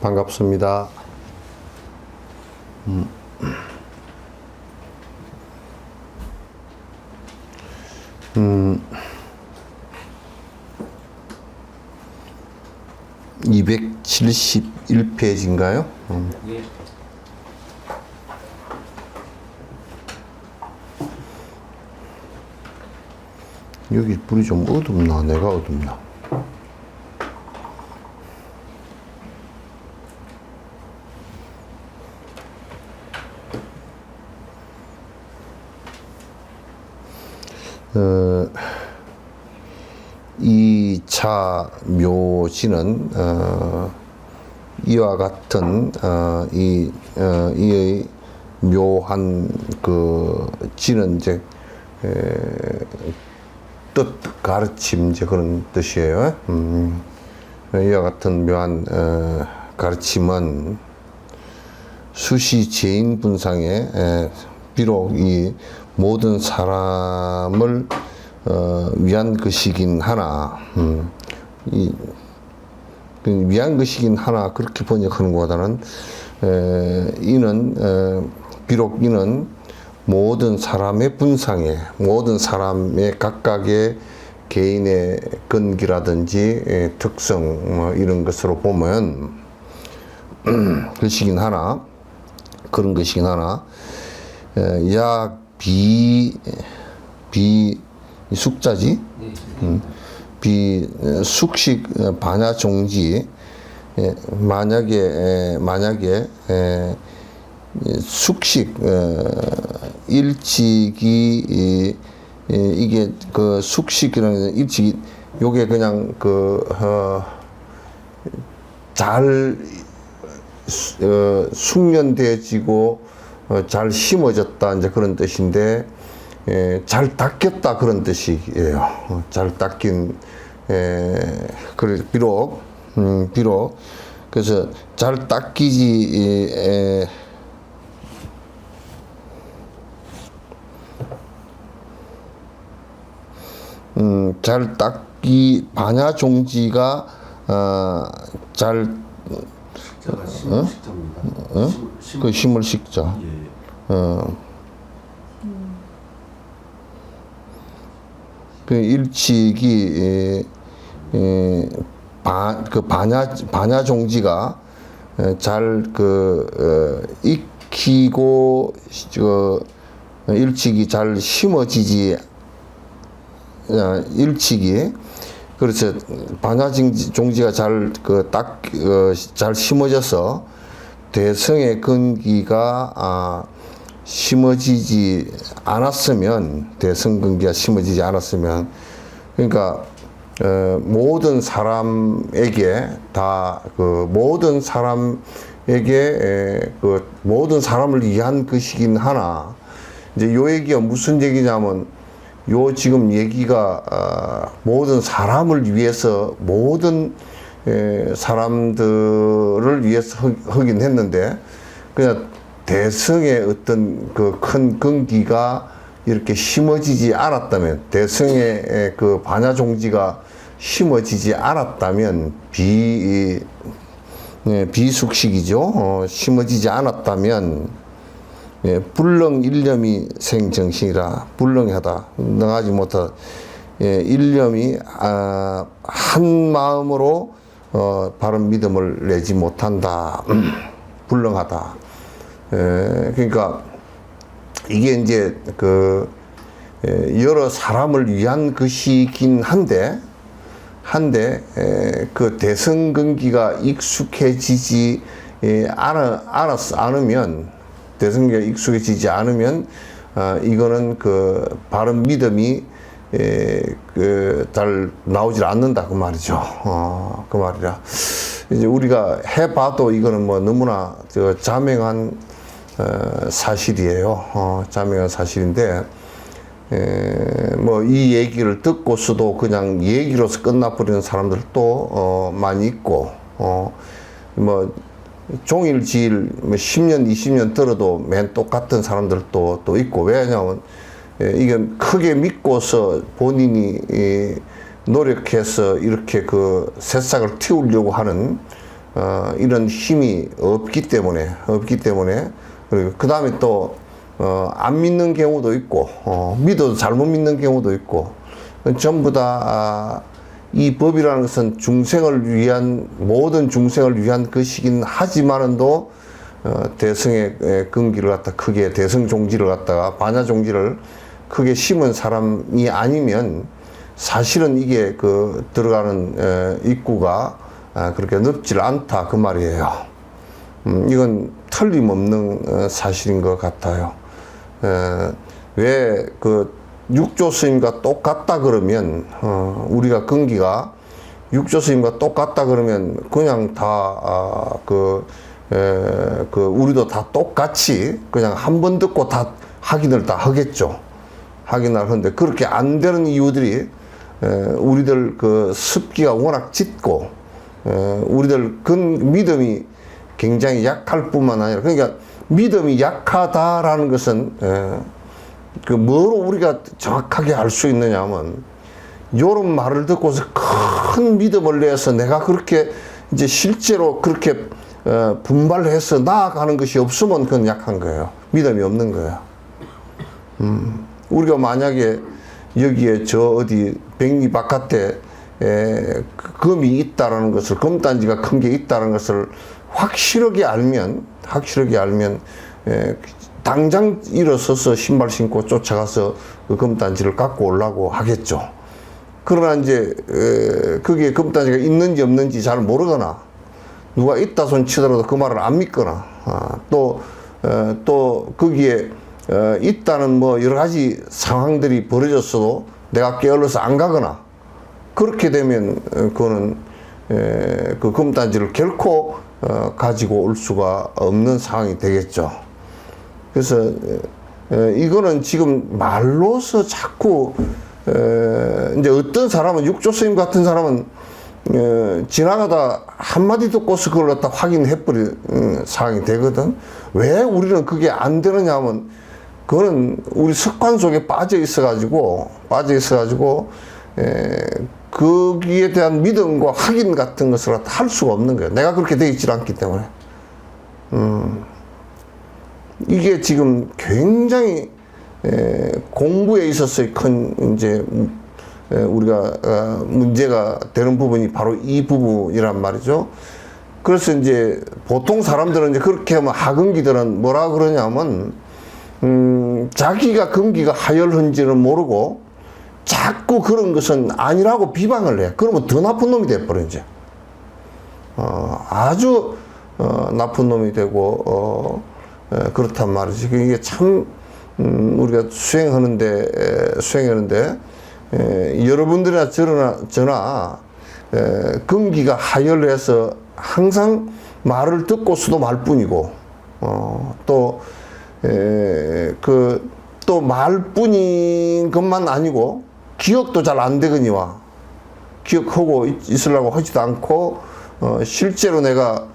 반갑습니다. 271페이지인가요? 예. 여기 불이 좀 어둡나? 내가 어둡나? 이 차 묘지는 이와 같은 이의 묘한 그 지는 이제 뜻 가르침 이제 그런 뜻이에요. 이와 같은 묘한 가르침은 수시 죄인 분상에 비록 이 모든 사람을 위한 것이긴 하나, 위한 것이긴 하나 그렇게 번역하는 것보다는 이는 비록 이는 모든 사람의 분상에 모든 사람의 각각의 개인의 근기라든지 특성 뭐 이런 것으로 보면 것이긴 하나 그런 것이긴 하나 숙자지 비숙식 반야종지 만약에 숙식 일찍이 이게 그 숙식이라는 일찍이 요게 그냥 잘 숙련되어지고 잘 심어졌다 이제 그런 뜻인데 잘 닦였다 그런 뜻이에요. 잘 닦인 그래 비록 그래서 잘 닦이지 잘 닦기 반야종지가 잘 식자입니다. 그 심을 식자. 예. 그 일찍이 그 반야종지가 잘 익히고 일찍이 잘 심어지지 일찍이 그래서 반야종지가 잘 잘 심어져서 대성의 근기가 심어지지 않았으면 대성 근기가 심어지지 않았으면 그러니까 모든 사람에게 다 모든 사람에게 모든 사람을 위한 것이긴 하나 이제 요 얘기가 무슨 얘기냐면 요 지금 얘기가 모든 사람을 위해서 모든 사람들을 위해서 하긴 했는데 그냥 대성의 어떤 그 큰 근기가 이렇게 심어지지 않았다면 대성의 그 반야종지가 심어지지 않았다면 비숙식이죠. 심어지지 않았다면 불능 일념이 생정신이라 불능하다 능하지 못하다 일념이 한 마음으로 바른 믿음을 내지 못한다. 불능하다. 그러니까 이게 이제 여러 사람을 위한 것이긴 한데 그 대성근기가 익숙해지지 않으면 대성근기가 익숙해지지 않으면 이거는 그 바른 믿음이 잘 나오질 않는다 그 말이죠. 그 말이라 이제 우리가 해봐도 이거는 뭐 너무나 자명한 사실이에요. 자명한 사실인데 뭐 이 얘기를 듣고서도 그냥 얘기로서 끝나버리는 사람들도 많이 있고 뭐 종일지일 뭐 10년 20년 들어도 맨 똑같은 사람들도 또 있고 왜냐하면 이건 크게 믿고서 본인이 노력해서 이렇게 그 새싹을 틔우려고 하는 이런 힘이 없기 때문에 그리고 그 다음에 또 안 믿는 경우도 있고 믿어도 잘못 믿는 경우도 있고 전부 다 이 법이라는 것은 중생을 위한 모든 중생을 위한 것이긴 하지만은도 대성의 근기를 갖다 크게 대성 종지를 갖다가 반야 종지를 크게 심은 사람이 아니면 사실은 이게 그 들어가는 입구가 그렇게 넓질 않다 그 말이에요. 이건 틀림없는 사실인 것 같아요. 왜 그 육조 스님과 똑같다 그러면 우리가 근기가 육조 스님과 똑같다 그러면 그냥 다 우리도 다 똑같이 그냥 한 번 듣고 다 확인을 다 하겠죠. 확인을 하는데 그렇게 안 되는 이유들이 우리들 그 습기가 워낙 짙고 우리들 믿음이 굉장히 약할 뿐만 아니라 그러니까 믿음이 약하다라는 것은 그 뭐로 우리가 정확하게 알 수 있느냐 하면 요런 말을 듣고서 큰 믿음을 내서 내가 그렇게 이제 실제로 그렇게 분발해서 나아가는 것이 없으면 그건 약한 거예요. 믿음이 없는 거예요. 우리가 만약에 여기에 저 어디 백리 바깥에 금이 있다라는 것을 금단지가 큰 게 있다는 것을 확실하게 알면 당장 일어서서 신발 신고 쫓아가서 그 금단지를 갖고 오려고 하겠죠. 그러나 이제 그게 금단지가 있는지 없는지 잘 모르거나 누가 있다 손 치더라도 그 말을 안 믿거나 또 거기에 있다는 뭐 여러 가지 상황들이 벌어졌어도 내가 게을러서 안 가거나 그렇게 되면 그거는 그 금단지를 결코 가지고 올 수가 없는 상황이 되겠죠. 그래서 이거는 지금 말로서 자꾸 이제 어떤 사람은 육조 스님 같은 사람은 지나가다 한마디 듣고서 그걸 갖다 확인해버린 상황이 되거든. 왜 우리는 그게 안 되느냐 하면 그거는 우리 습관 속에 빠져 있어가지고 거기에 대한 믿음과 확인 같은 것을 할 수가 없는 거예요. 내가 그렇게 되어 있지 않기 때문에. 이게 지금 굉장히 공부에 있어서의 큰 이제 우리가 문제가 되는 부분이 바로 이 부분이란 말이죠. 그래서 이제 보통 사람들은 이제 그렇게 하면 하근기들은 뭐라 그러냐면 자기가 근기가 하열한지는 모르고 자꾸 그런 것은 아니라고 비방을 해. 그러면 더 나쁜 놈이 돼버려 이제. 아주 나쁜 놈이 되고 그렇단 말이지. 이게 참 우리가 수행하는데 여러분들이나 저나 근기가 하열해서 항상 말을 듣고서도 말뿐이고 또 말뿐인 것만 아니고 기억도 잘 안 되거니와 기억하고 있으려고 하지도 않고 실제로 내가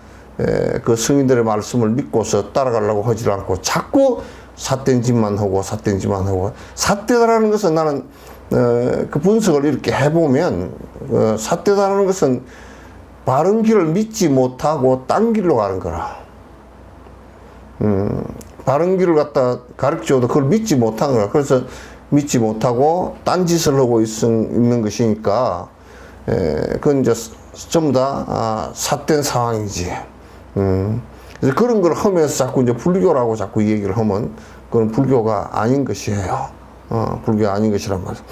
그 스님들의 말씀을 믿고서 따라가려고 하지 않고 자꾸 삿된 짓만 하고 삿되라는 것은 나는 그 분석을 이렇게 해보면 삿대다라는 것은 바른 길을 믿지 못하고 딴 길로 가는 거라. 바른 길을 갖다 가르쳐도 그걸 믿지 못한 거라. 그래서 믿지 못하고 딴 짓을 하고 있는 것이니까 그건 이제 전부 다 삿된 상황이지. 그래서 그런 걸 하면서 자꾸 이제 불교라고 자꾸 얘기를 하면 그건 불교가 아닌 것이에요. 불교가 아닌 것이란 말이에요.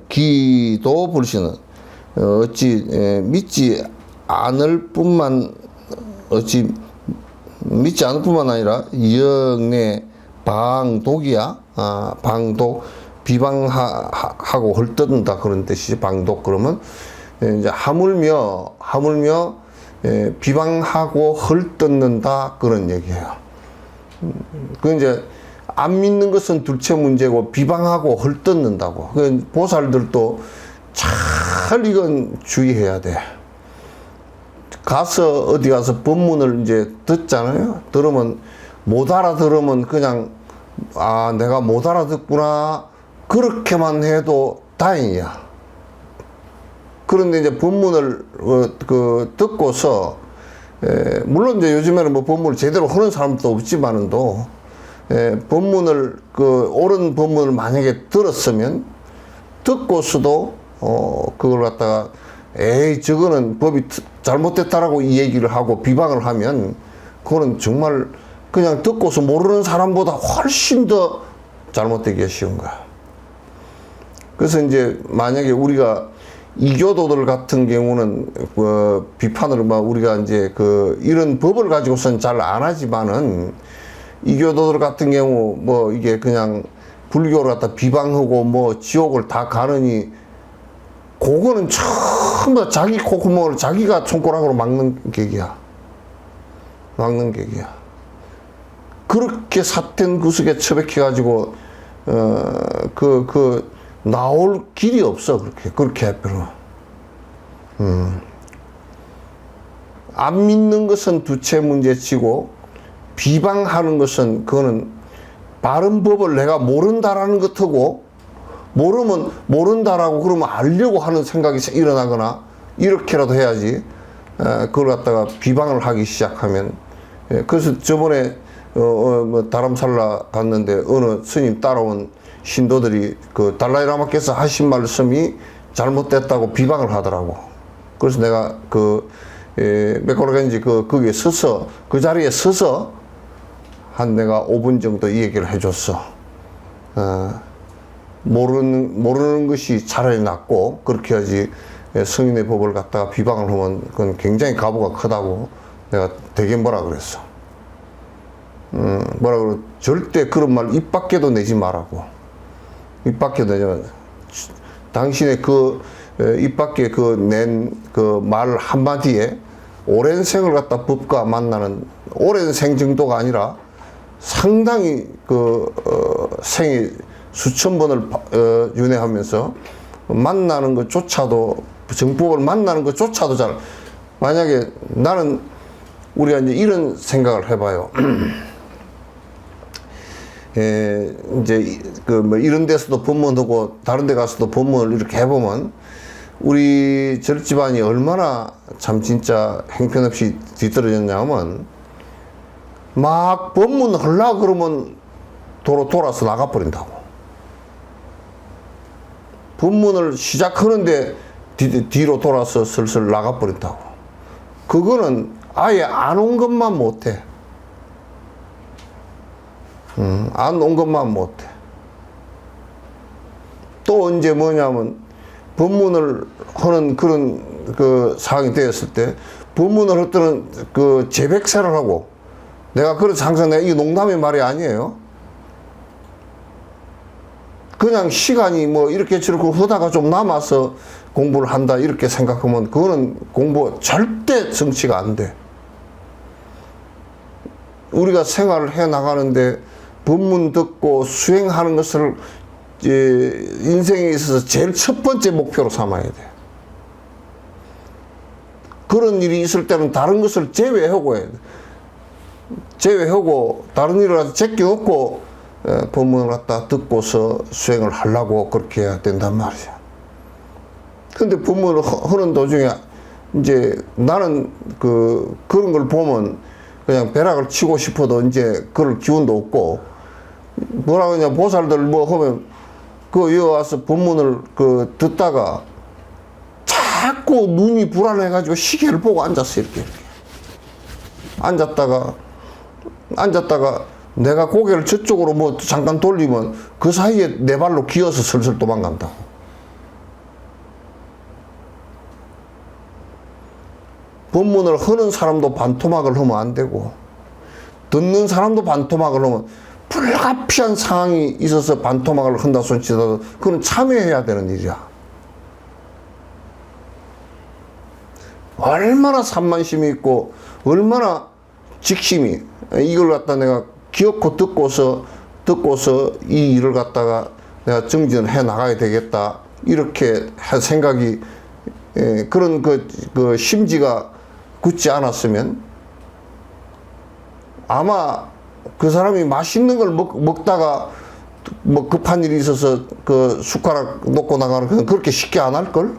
기도 불신은 어찌 믿지 않을 뿐만 아니라 영내 방독이야. 방독 비방하고 헐뜯는다 그런 뜻이지. 방독 그러면 이제 하물며 비방하고 헐뜯는다 그런 얘기예요. 그 이제 안 믿는 것은 둘째 문제고 비방하고 헐뜯는다고. 그 보살들도 잘 이건 주의해야 돼. 어디 가서 법문을 이제 듣잖아요. 들으면 못 알아들으면 그냥 내가 못 알아듣구나 그렇게만 해도 다행이야. 그런데 이제 법문을 듣고서 물론 이제 요즘에는 뭐 법문을 제대로 하는 사람도 없지만은도 법문을 옳은 법문을 만약에 들었으면 듣고서도 그걸 갖다가 저거는 법이 잘못됐다라고 이 얘기를 하고 비방을 하면 그거는 정말 그냥 듣고서 모르는 사람보다 훨씬 더 잘못되기가 쉬운 거야. 그래서 이제 만약에 우리가 이교도들 같은 경우는 비판을 우리가 이제 이런 법을 가지고서는 잘 안 하지만은 이교도들 같은 경우 뭐 이게 그냥 불교를 갖다 비방하고 뭐 지옥을 다 가느니 그거는 전부 다 자기 콧구멍을 자기가 손가락으로 막는 격이야. 그렇게 삿된 구석에 처박혀가지고 나올 길이 없어. 그렇게 해버려. 안 믿는 것은 두째 문제치고 비방하는 것은 그거는 바른 법을 내가 모른다라는 것하고 모르면 모른다라고 그러면 알려고 하는 생각이 일어나거나 이렇게라도 해야지. 그걸 갖다가 비방을 하기 시작하면 그래서 저번에 뭐 다람살라 갔는데 어느 스님 따라온 신도들이 달라이라마께서 하신 말씀이 잘못됐다고 비방을 하더라고. 그래서 내가 몇 걸어간지 거기에 서서 그 자리에 서서 한 내가 5분 정도 이 얘기를 해줬어. 모르는 것이 차라리 낫고 그렇게 하지 성인의 법을 갖다가 비방을 하면 그건 굉장히 가부가 크다고 내가 되게 뭐라 그랬어. 절대 그런 말 입 밖에도 내지 말라고. 입 밖에도 내지 당신의 입 밖에 낸 말 한마디에 오랜 생을 갖다 법과 만나는 오랜 생 정도가 아니라 상당히 생이 수천 번을 윤회하면서 만나는 것조차도 정법을 만나는 것조차도 만약에 나는 우리가 이제 이런 생각을 해봐요. 이제 뭐 이런 데서도 법문하고 다른 데 가서도 법문을 이렇게 해보면 우리 절집안이 얼마나 참 진짜 형편없이 뒤떨어졌냐면 막 법문 하려고 그러면 돌아서 나가버린다고. 법문을 시작하는데 뒤로 돌아서 슬슬 나가버린다고. 그거는 아예 안 온 것만 못해. 안 온 것만 못해. 또 언제 뭐냐면 법문을 하는 그런 상황이 되었을 때 법문을 할 때는 재백세를 하고 내가 그래서 항상 내가 이게 농담의 말이 아니에요. 그냥 시간이 뭐 이렇게 저렇게 하다가 좀 남아서 공부를 한다 이렇게 생각하면 그거는 공부 절대 성취가 안 돼. 우리가 생활을 해 나가는데 법문 듣고 수행하는 것을 인생에 있어서 제일 첫 번째 목표로 삼아야 돼. 그런 일이 있을 때는 다른 것을 제외하고 해야 돼. 제외하고 다른 일을 제껴놓고 법문을 갖다 듣고서 수행을 하려고 그렇게 해야 된단 말이야. 근데 법문을 하는 도중에 이제 나는 그런 걸 보면 그냥 벼락을 치고 싶어도 이제 그럴 기운도 없고, 뭐라 그러냐, 보살들 뭐 하면 여기 와서 법문을 듣다가 자꾸 눈이 불안해가지고 시계를 보고 앉았어. 이렇게 앉았다가 내가 고개를 저쪽으로 뭐 잠깐 돌리면 그 사이에 내 발로 기어서 슬슬 도망간다고. 법문을 하는 사람도 반토막을 하면 안 되고, 듣는 사람도 반토막을 하면, 불가피한 상황이 있어서 반토막을 한다 손치더라도 그건 참여해야 되는 일이야. 얼마나 산만심이 있고 얼마나 직심이, 이걸 갖다 내가 기어코 듣고서 이 일을 갖다가 내가 정진해 나가야 되겠다, 이렇게 할 생각이, 그런 그 심지가 굳지 않았으면 아마 그 사람이 맛있는 걸 먹다가 뭐 급한 일이 있어서 그 숟가락 놓고 나가는 건 그렇게 쉽게 안 할걸?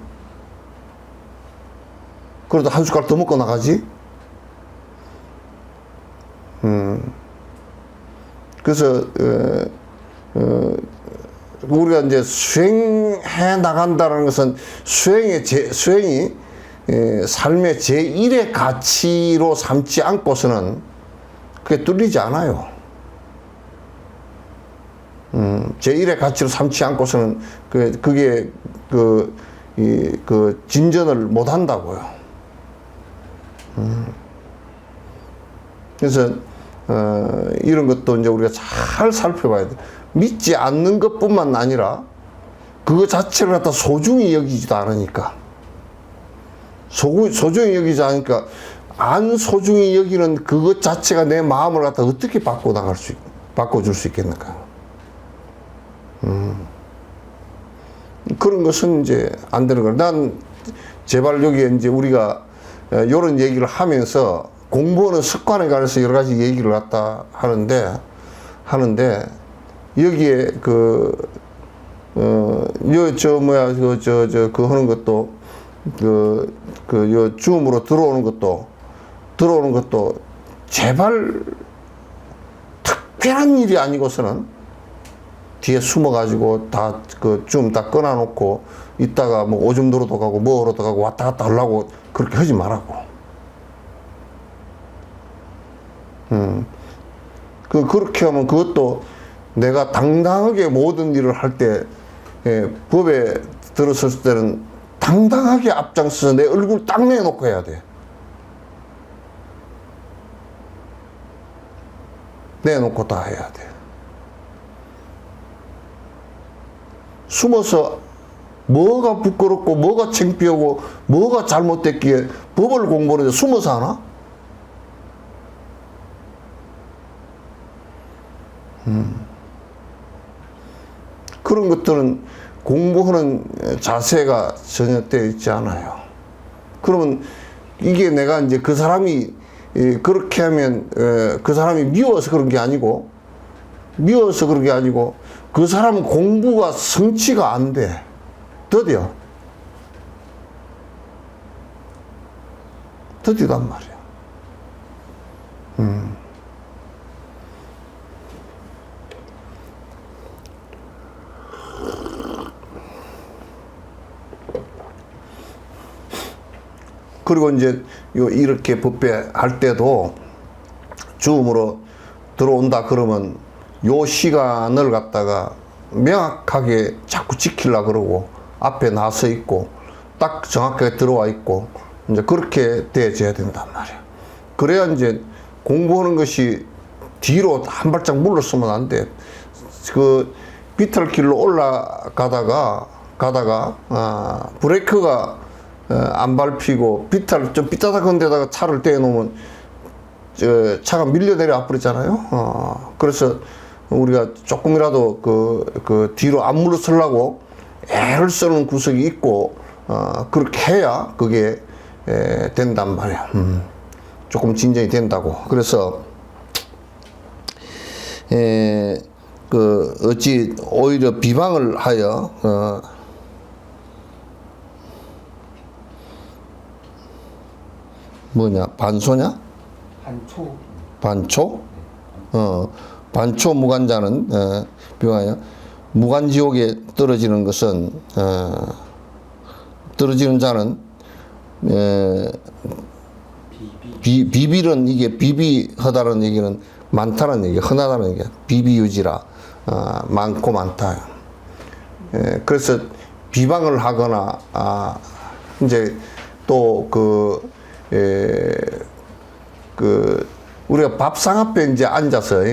그래도 한 숟가락 더 먹고 나가지? 그래서 우리가 이제 수행해 나간다는 것은 수행이 삶의 제1의 가치로 삼지 않고서는 그게 뚫리지 않아요. 제1의 가치로 삼지 않고서는 그게 진전을 못 한다고요. 그래서 이런 것도 이제 우리가 잘 살펴봐야 돼. 믿지 않는 것뿐만 아니라 그거 자체를 갖다 소중히 여기지도 않으니까. 소중히 여기지 않으니까 안 소중히 여기는 그것 자체가 내 마음을 갖다 어떻게 바꿔줄 수 있겠는가. 그런 것은 이제 안 되는 거야. 난 제발 여기에 이제 우리가 이런 얘기를 하면서 공부하는 습관에 관해서 여러 가지 얘기를 갖다 하는데 여기에 하는 것도 줌으로 들어오는 것도 제발 특별한 일이 아니고서는 뒤에 숨어가지고 다 줌 다 끊어놓고 있다가 뭐 오줌 도로도 가고 뭐로도 가고 왔다 갔다 하려고 그렇게 하지 말라고. 그렇게 하면 그것도 내가 당당하게 모든 일을 할 때, 법에 들었을 때는 당당하게 앞장서서 내 얼굴 딱 내놓고 해야 돼. 내놓고 다 해야 돼. 숨어서 뭐가 부끄럽고 뭐가 창피하고 뭐가 잘못됐기에 법을 공부하는데 숨어서 하나? 그런 것들은 공부하는 자세가 전혀 되어 있지 않아요. 그러면 이게 내가 이제 그 사람이 그렇게 하면 그 사람이 미워서 그런 게 아니고 그 사람은 공부가 성취가 안 돼. 더디단 말이야. 그리고 이제 이렇게 법배 할 때도 줌으로 들어온다 그러면 요 시간을 갖다가 명확하게 자꾸 지키려고 그러고 앞에 나서 있고 딱 정확하게 들어와 있고 이제 그렇게 되어져야 된단 말이야. 그래야 이제 공부하는 것이 뒤로 한 발짝 물러서면 안 돼. 그 비탈길로 올라가다가 브레이크가 안 밟히고 좀 삐딱한 데다가 차를 떼놓으면 차가 밀려 내려 버리잖아요. 그래서 우리가 조금이라도 그 뒤로 안 물러서려고 애를 쓰는 구석이 있고 그렇게 해야 그게 된단 말이야. 조금 진전이 된다고. 그래서 어찌 오히려 비방을 하여 반소냐? 반초. 반초? 반초 무간자는 비방하여 무간지옥에 떨어지는 것은 떨어지는 자는 비빌은 이게 비비하다는 얘기는 많다는 얘기, 흔하다는 얘기야. 비비유지라 많고 많다. 그래서 비방을 하거나 이제 또 우리가 밥상 앞에 이제 앉아서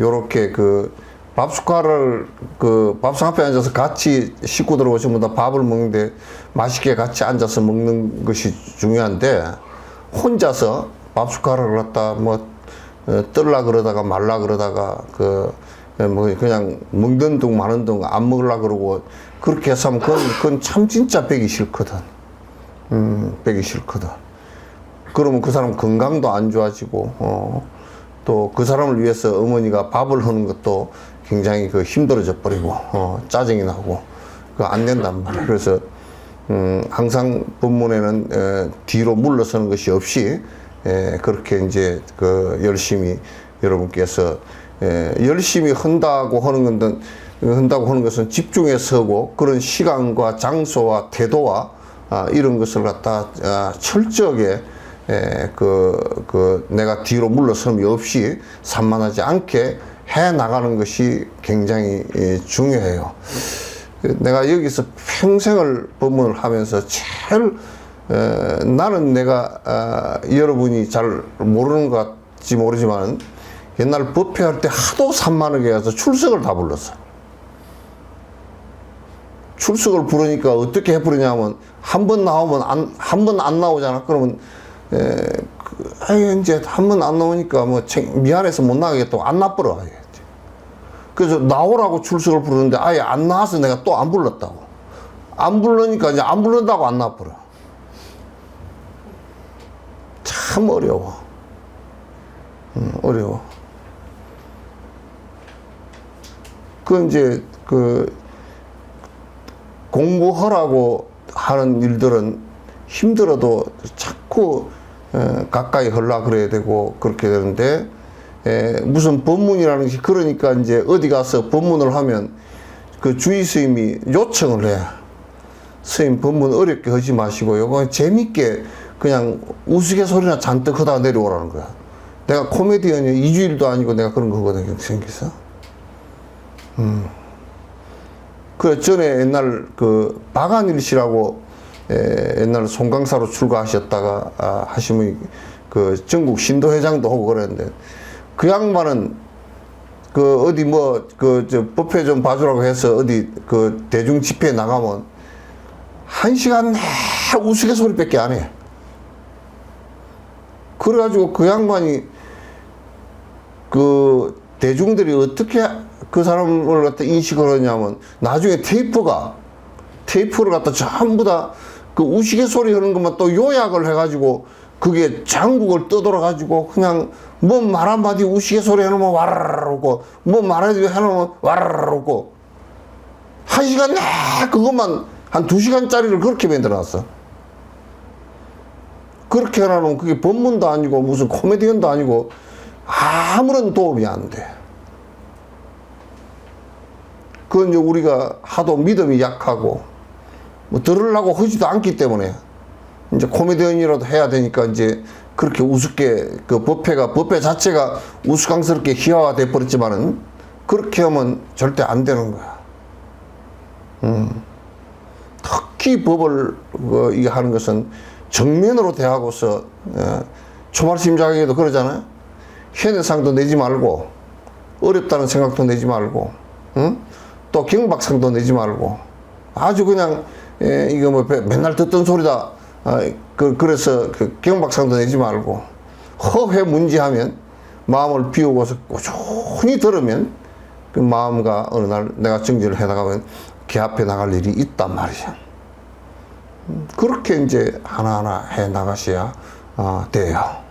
요렇게 밥숟가락을 밥상 앞에 앉아서 같이 식구들 오시면 다 밥을 먹는데 맛있게 같이 앉아서 먹는 것이 중요한데 혼자서 밥숟가락을 갖다 떨라 그러다가 말라 그러다가 그냥 먹는 둥 마는 둥 안 먹으려 그러고 그렇게 해서 하면 그건 참 진짜 배기 싫거든. 배기 싫거든. 그러면 그 사람 건강도 안 좋아지고 또 그 사람을 위해서 어머니가 밥을 하는 것도 굉장히 힘들어져 버리고 짜증이 나고 그거 안 된단 말이야. 그래서 항상 법문에는 뒤로 물러서는 것이 없이 그렇게 이제 열심히 여러분께서 열심히 한다고 하는 것은 집중해서 서고 그런 시간과 장소와 태도와 이런 것을 갖다 철저하게 내가 뒤로 물러섬이 없이 산만하지 않게 해 나가는 것이 굉장히 중요해요. 내가 여기서 평생을 법문을 하면서 제일 나는 내가 여러분이 잘 모르는 것 같지 모르지만 옛날 법회할 때 하도 산만하게 해서 출석을 다 불렀어. 출석을 부르니까 어떻게 해버리냐면 한 번 나오면 한 번 안 나오잖아. 그러면 이제 한 번 안 나오니까 미안해서 못 나가겠다고 안 나버려. 그래서 나오라고 출석을 부르는데 아예 안 나와서 내가 또 안 불렀다고. 안 부르니까 이제 안 부른다고 안 나버려. 참 어려워. 어려워. 이제 공부하라고 하는 일들은 힘들어도 자꾸 가까이 하려고 그래야 되고 그렇게 되는데 무슨 법문이라는 것이 그러니까 이제 어디 가서 법문을 하면 그 주의 스님이 요청을 해. 스님 법문 어렵게 하지 마시고 요거 재밌게 그냥 우스갯소리나 잔뜩 하다가 내려오라는 거야. 내가 코미디언이 2주일도 아니고 내가 그런 거 하거든. 생겨서. 그 전에 옛날 박한일 씨라고 옛날 송강사로 출가하셨다가 하신 분이 전국 신도회장도 하고 그랬는데 그 양반은 어디 법회 좀 봐주라고 해서 어디 대중 집회에 나가면 1시간 내 우스갯소리밖에 안 해. 그래가지고 그 양반이 대중들이 어떻게 그 사람을 갖다 인식을 하냐면 나중에 테이프를 갖다 전부 다 우스갯소리 하는 것만 또 요약을 해가지고 그게 장국을 떠돌아 가지고 그냥 말 한마디 우스갯소리 해놓으면 와르르 오고 말 한마디 해놓으면 와르르 오고 1시간 내 그것만 한 2시간짜리를 그렇게 만들어놨어. 그렇게 해놓으면 그게 법문도 아니고 무슨 코미디언도 아니고 아무런 도움이 안 돼. 그건 이제 우리가 하도 믿음이 약하고 들으려고 하지도 않기 때문에 이제 코미디언이라도 해야 되니까 이제 그렇게 우습게 법회 자체가 우스꽝스럽게 희화화돼 버렸지만은 그렇게 하면 절대 안 되는 거야. 특히 법을 이게 하는 것은 정면으로 대하고서 초말심장에도 그러잖아요. 현해상도 내지 말고 어렵다는 생각도 내지 말고 또 경박상도 내지 말고 아주 그냥 이거 맨날 듣던 소리다. 그래서 경박상도 내지 말고 허회문지하면 마음을 비우고서 꾸준히 들으면 그 마음과 어느 날 내가 정지를 해나가면 개 앞에 나갈 일이 있단 말이야. 그렇게 이제 하나하나 해 나가셔야 돼요.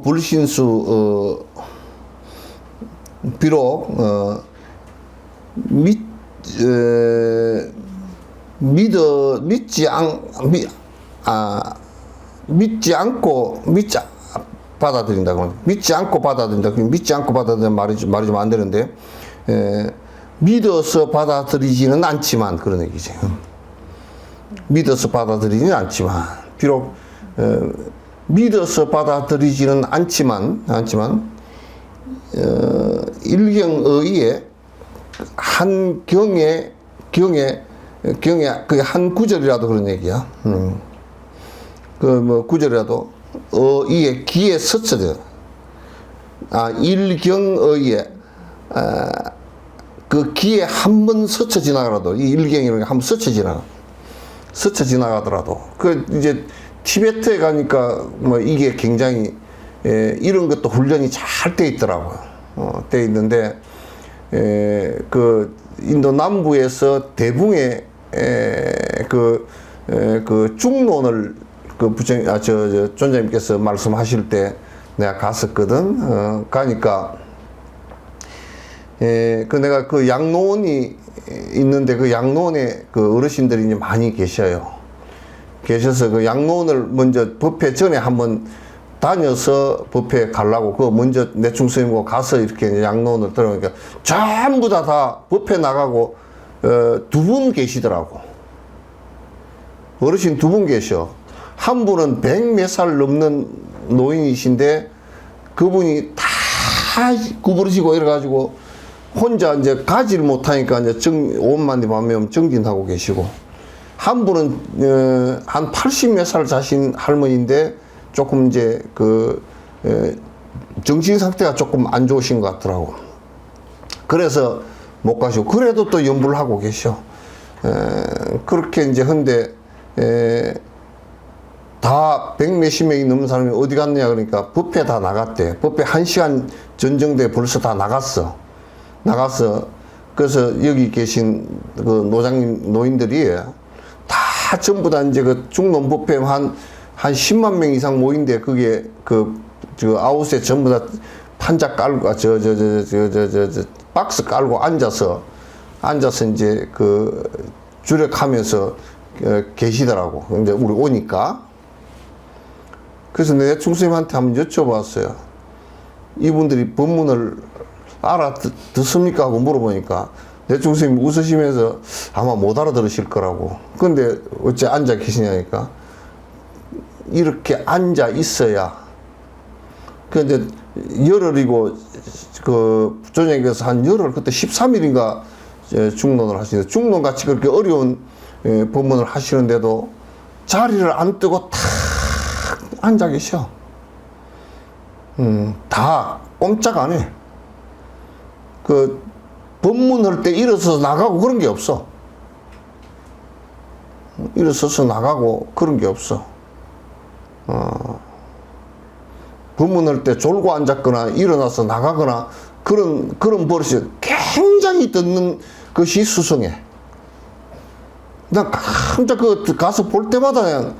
불신수 비록 믿지 않고 받아들인다고 믿지 않고 받아들인다. 믿지 않고 받아들이는 말이 좀 안 되는데 믿어서 받아들이지는 않지만 그런 얘기죠. 믿어서 받아들이지는 않지만 비록 믿어서 받아들이지는 않지만 일경의의 한 경에 그 한 구절이라도 그런 얘기야. 그 뭐 구절이라도 어의의 기에 스쳐져. 일경의의 그 기에 한 번 스쳐 지나가라도 이 일경이라는 게 한 번 스쳐 지나가더라도 그 이제 티베트에 가니까 뭐 이게 굉장히 이런 것도 훈련이 잘 돼 있더라고요. 돼 있는데 그 인도 남부에서 대붕의 그 중론을 그 존자님께서 말씀하실 때 내가 갔었거든. 가니까 그 내가 그 양로원이 있는데 그 양로원에 그 어르신들이 많이 계셔요. 계셔서 그 양로원을 먼저 법회 전에 한번 다녀서 법회 가려고 그 먼저 내충 스님하고 가서 이렇게 양로원을 들어오니까 전부 다 법회 나가고 두 분 계시더라고. 어르신 두 분 계셔. 한 분은 100몇 살 넘는 노인이신데 그분이 다 구부러지고 이래가지고 혼자 이제 가지를 못하니까 이제 오만디 밤에 정진하고 계시고, 한 분은 한 80몇 살 자신 할머니인데 조금 이제 그 정신 상태가 조금 안 좋으신 것 같더라고. 그래서 못 가시고, 그래도 또 연부를 하고 계셔. 그렇게 이제 근데 다 100몇십 명이 넘는 사람이 어디 갔느냐 그러니까 법회 다 나갔대. 법회 1시간 전정돼 벌써 다 나갔어. 그래서 여기 계신 그 노인들이 다 전부 다 이제 그 중론 법회 한 10만 명 이상 모인데, 그게 저 아웃에 전부 다 판자 깔고 박스 깔고 앉아서 이제 그 주력하면서 계시더라고. 근데 우리 오니까. 그래서 내가 충스님한테 한번 여쭤봤어요. 이분들이 법문을 알아듣습니까? 하고 물어보니까 내 충스님이 웃으시면서 아마 못 알아들으실 거라고. 근데 어째 앉아 계시냐니까, 이렇게 앉아 있어야. 근데 열흘이고 그 조정에서 한 열흘, 그때 13일인가 중론을 하시는데, 중론같이 그렇게 어려운 법문을 하시는데도 자리를 안 뜨고 탁 앉아 계셔. 다 꼼짝 안 해. 그 법문할 때 일어서서 나가고 그런 게 없어. 일어서서 나가고 그런 게 없어. 법문할 때 졸고 앉았거나 일어나서 나가거나 그런 버릇이 굉장히 듣는 것이 수성해. 나 진짜 가서 볼 때마다 그냥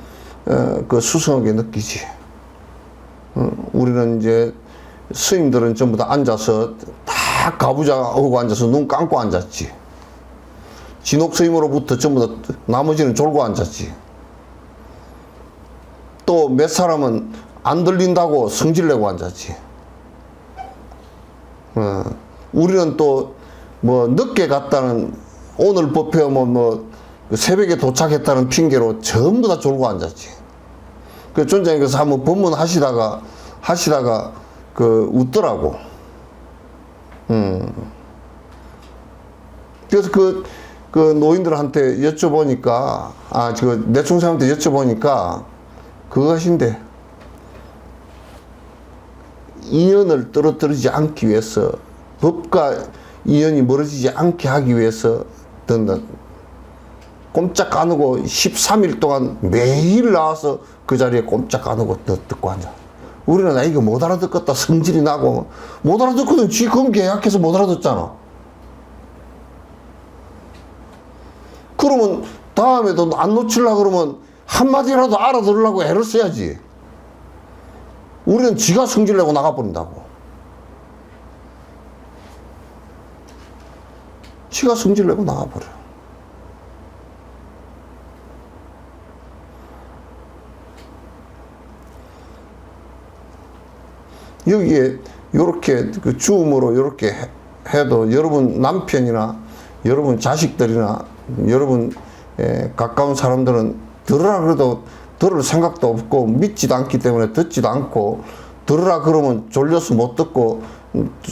그 수성하게 느끼지. 우리는 이제 스님들은 전부 다 앉아서 다 가부좌하고 앉아서 눈 감고 앉았지. 진옥 스님으로부터 전부 다 나머지는 졸고 앉았지. 또 몇 사람은 안 들린다고 성질내고 앉았지. 우리는 또 뭐 늦게 갔다는, 오늘 법회 뭐 새벽에 도착했다는 핑계로 전부 다 졸고 앉았지. 그 존자님께서 한번 법문 하시다가 그 웃더라고. 그래서 그 노인들한테 여쭤보니까, 내 총사한테 여쭤보니까 그거 하신대. 인연을 떨어뜨리지 않기 위해서 법과 인연이 멀어지지 않게 하기 위해서 듣는, 꼼짝 안 하고 13일 동안 매일 나와서 그 자리에 꼼짝 안 하고 듣고 앉아. 우리는 이거 못 알아듣겠다 성질이 나고, 못 알아듣거든. 쥐 그럼 계약해서 못 알아듣잖아. 그러면 다음에도 안 놓치려고 그러면 한마디라도 알아들으려고 애를 써야지. 우리는 지가 성질내고 나가버린다고. 지가 성질내고 나가버려. 여기에 요렇게 그 주음으로 요렇게 해도 여러분 남편이나 여러분 자식들이나 여러분 가까운 사람들은 들으라 그래도 들을 생각도 없고 믿지도 않기 때문에 듣지도 않고, 들으라 그러면 졸려서 못 듣고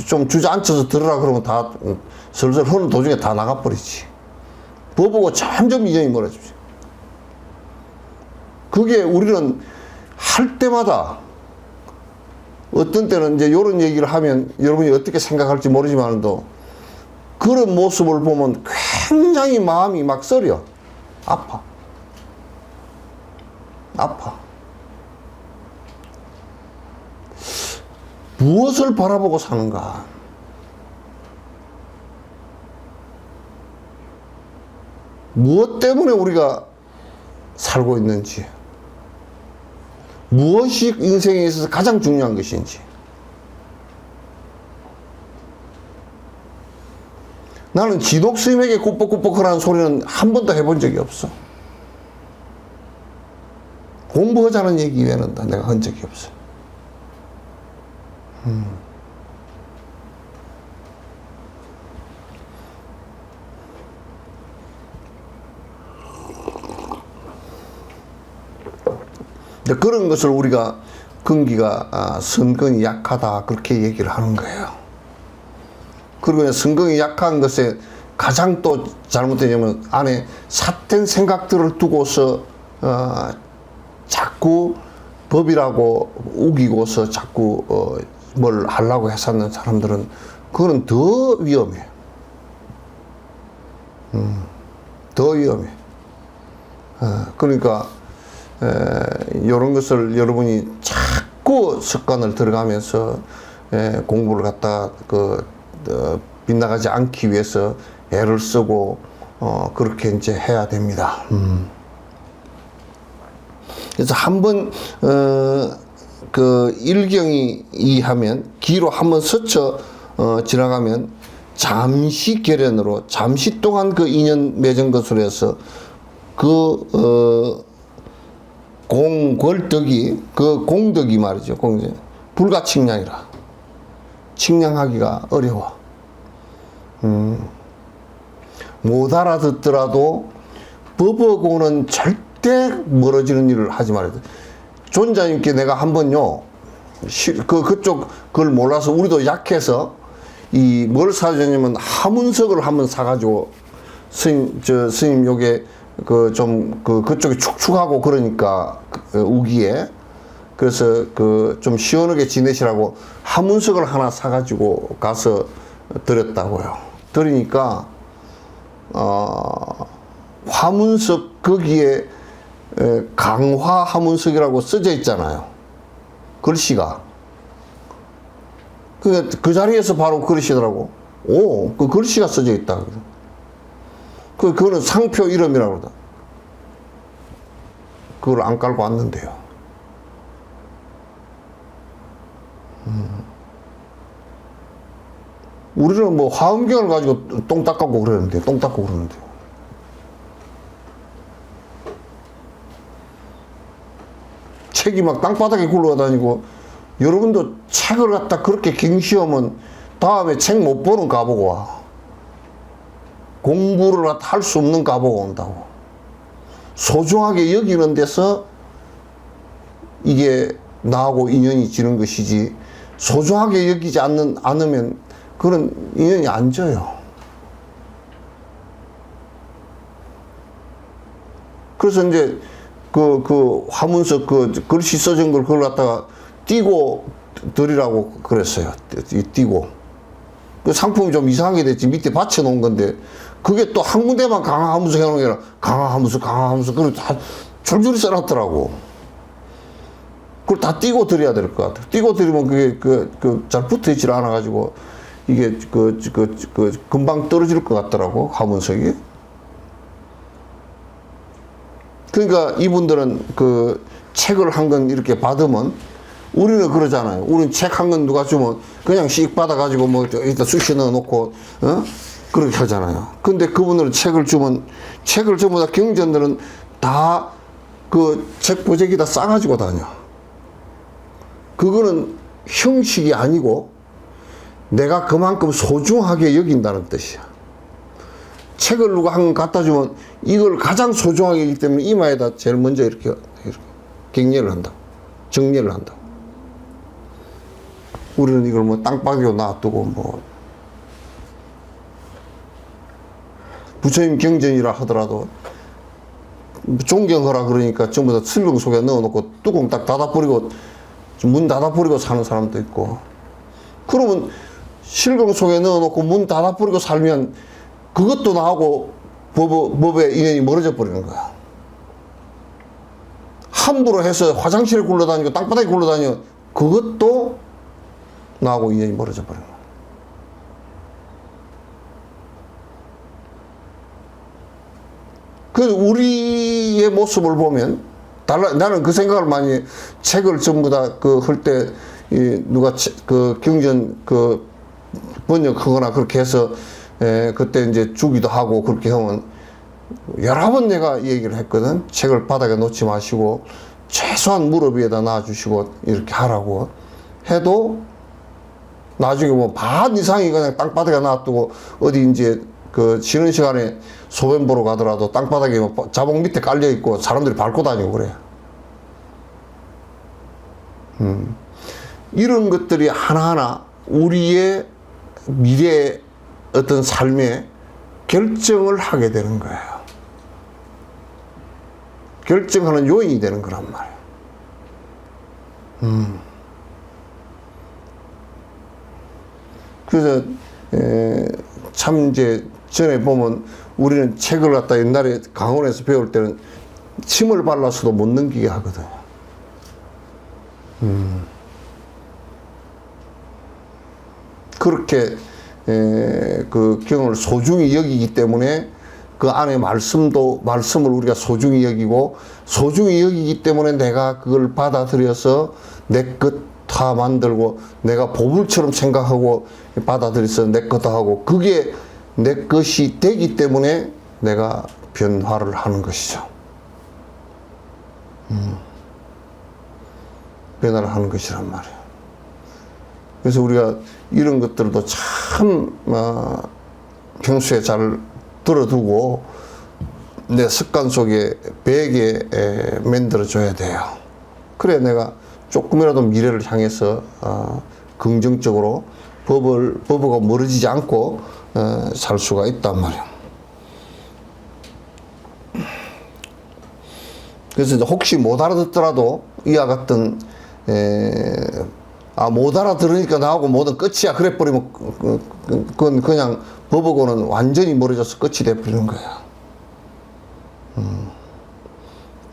좀 주저앉혀서 들으라 그러면 다 슬슬 흐르는 도중에 다 나가버리지. 그거보고 점점 인연이 멀어지죠. 그게 우리는 할 때마다 어떤 때는 이제 이런 얘기를 하면 여러분이 어떻게 생각할지 모르지만도 그런 모습을 보면 굉장히 마음이 막 쓰려. 아파. 무엇을 바라보고 사는가? 무엇 때문에 우리가 살고 있는지, 무엇이 인생에 있어서 가장 중요한 것인지. 나는 지독 스님에게 꾸벅꾸벅하라는 소리는 한 번도 해본 적이 없어. 공부하자는 얘기 외에는 내가 한 적이 없어. 그런 것을 우리가 근기가 선근이 약하다 그렇게 얘기를 하는 거예요. 그리고 선근이 약한 것에 가장 또 잘못되냐면 안에 삿된 생각들을 두고서 자꾸 법이라고 우기고서 자꾸 뭘 하려고 했었는 사람들은 그거는 더 위험해. 더 위험해. 그러니까 이런 것을 여러분이 자꾸 습관을 들어가면서 공부를 갖다 빗나가지 않기 위해서 애를 쓰고 그렇게 이제 해야 됩니다. 그래서 한번 그 일경이 이하면 기로 한번 스쳐 지나가면 잠시 결연으로 잠시 동안 그 인연 맺은 것으로 해서 그 공걸덕이 그 공덕이 말이죠. 불가칭량이라. 칭량하기가 어려워. 못 알아듣더라도 법하고는 절대 멀어지는 일을 하지 말아야 돼. 존자님께 내가 한번요, 그쪽 그걸 몰라서 우리도 약해서 뭘 사줬냐면 하문석을 한번 사가지고 스님 요게 그쪽이 축축하고 그러니까 우기에 그래서 좀 시원하게 지내시라고 하문석을 하나 사가지고 가서 드렸다고요. 드리니까 화문석 거기에 강화 하문석이라고 써져 있잖아요. 글씨가. 그 자리에서 바로 그러시더라고. 그 글씨가 써져 있다. 그거는 상표 이름이라고 그러다. 그걸 안 깔고 왔는데요. 우리는 뭐 화엄경을 가지고 똥 닦고 그러는데, 책이 막 땅바닥에 굴러다니고, 여러분도 책을 갖다 그렇게 갱시하면 다음에 책 못 보는 가보고 와. 공부를 할 수 없는 가보고 온다고. 소중하게 여기는 데서 이게 나하고 인연이 지는 것이지, 소중하게 여기지 않으면 그런 인연이 안 져요. 그래서 이제 그 화문석 글씨 써진 걸 그걸 갖다가 띄고 드리라고 그랬어요. 띄고. 그 상품이 좀 이상하게 됐지. 밑에 받쳐놓은 건데 그게 또 한 군데만 강화하면서 해놓은 게 아니라 강화하면서 그걸 다 줄줄이 써놨더라고. 그걸 다 띄고 드려야 될 것 같아. 띄고 드리면 그게 잘 붙어있질 않아가지고 이게 금방 떨어질 것 같더라고, 가문석이. 그러니까 이분들은 그 책을 한 권 이렇게 받으면 우리는 그러잖아요. 우리는 책 한 권 누가 주면 그냥 씩 받아가지고 뭐 일단 쑤시 넣어놓고, 그렇게 하잖아요. 근데 그분들은 책을 주면 전부 다 경전들은 다 그 책 보재기다 싸가지고 다녀. 그거는 형식이 아니고 내가 그만큼 소중하게 여긴다는 뜻이야. 책을 누가 한 권 갖다 주면 이걸 가장 소중하게 하기 때문에 이마에다 제일 먼저 이렇게 격려를 한다. 정리를 한다. 우리는 이걸 뭐 땅바닥에 놔두고 뭐 부처님 경전이라 하더라도 존경하라 그러니까 전부 다 슬금 속에 넣어놓고 뚜껑 딱 닫아버리고 문 닫아버리고 사는 사람도 있고, 그러면 실금 속에 넣어놓고 문 닫아버리고 살면 그것도 나하고 법의 인연이 멀어져 버리는 거야. 함부로 해서 화장실에 굴러다니고 땅바닥에 굴러다니고 그것도 나하고 인연이 멀어져 버리는 거야. 그래서 우리의 모습을 보면 나는 그 생각을 많이 책을 전부 다 할 때 누가 그 경전 번역하거나 그렇게 해서 그때 이제 주기도 하고 그렇게 하면 여러 번 내가 얘기를 했거든. 책을 바닥에 놓지 마시고 최소한 무릎 위에다 놔주시고 이렇게 하라고 해도 나중에 뭐 반 이상이 그냥 땅바닥에 놔두고 어디 이제 그 쉬는 시간에 소변 보러 가더라도 땅바닥에 뭐 자복 밑에 깔려 있고 사람들이 밟고 다니고 그래. 이런 것들이 하나하나 우리의 미래의 어떤 삶에 결정을 하게 되는 거예요. 결정하는 요인이 되는 거란 말이에요. 그래서 참 이제 전에 보면 우리는 책을 갖다 옛날에 강원에서 배울 때는 침을 발라서도 못 넘기게 하거든. 그렇게 그 경을 소중히 여기기 때문에 그 안에 말씀을 우리가 소중히 여기고 소중히 여기기 때문에 내가 그걸 받아들여서 내 것 다 만들고 내가 보물처럼 생각하고 받아들여서 내 것도 하고 그게 내 것이 되기 때문에 내가 변화를 하는 것이죠. 변화를 하는 것이란 말이에요. 그래서 우리가 이런 것들도 참 평소에 잘 들어두고 내 습관 속에 배게 만들어줘야 돼요. 그래 내가 조금이라도 미래를 향해서 긍정적으로 법하고 멀어지지 않고 살 수가 있단 말이에요. 그래서 혹시 못 알아듣더라도 이와 같은 못 알아들으니까 나하고 뭐든 끝이야 그래 버리면 그건 그냥 법하고는 완전히 멀어져서 끝이 돼 버리는 거야.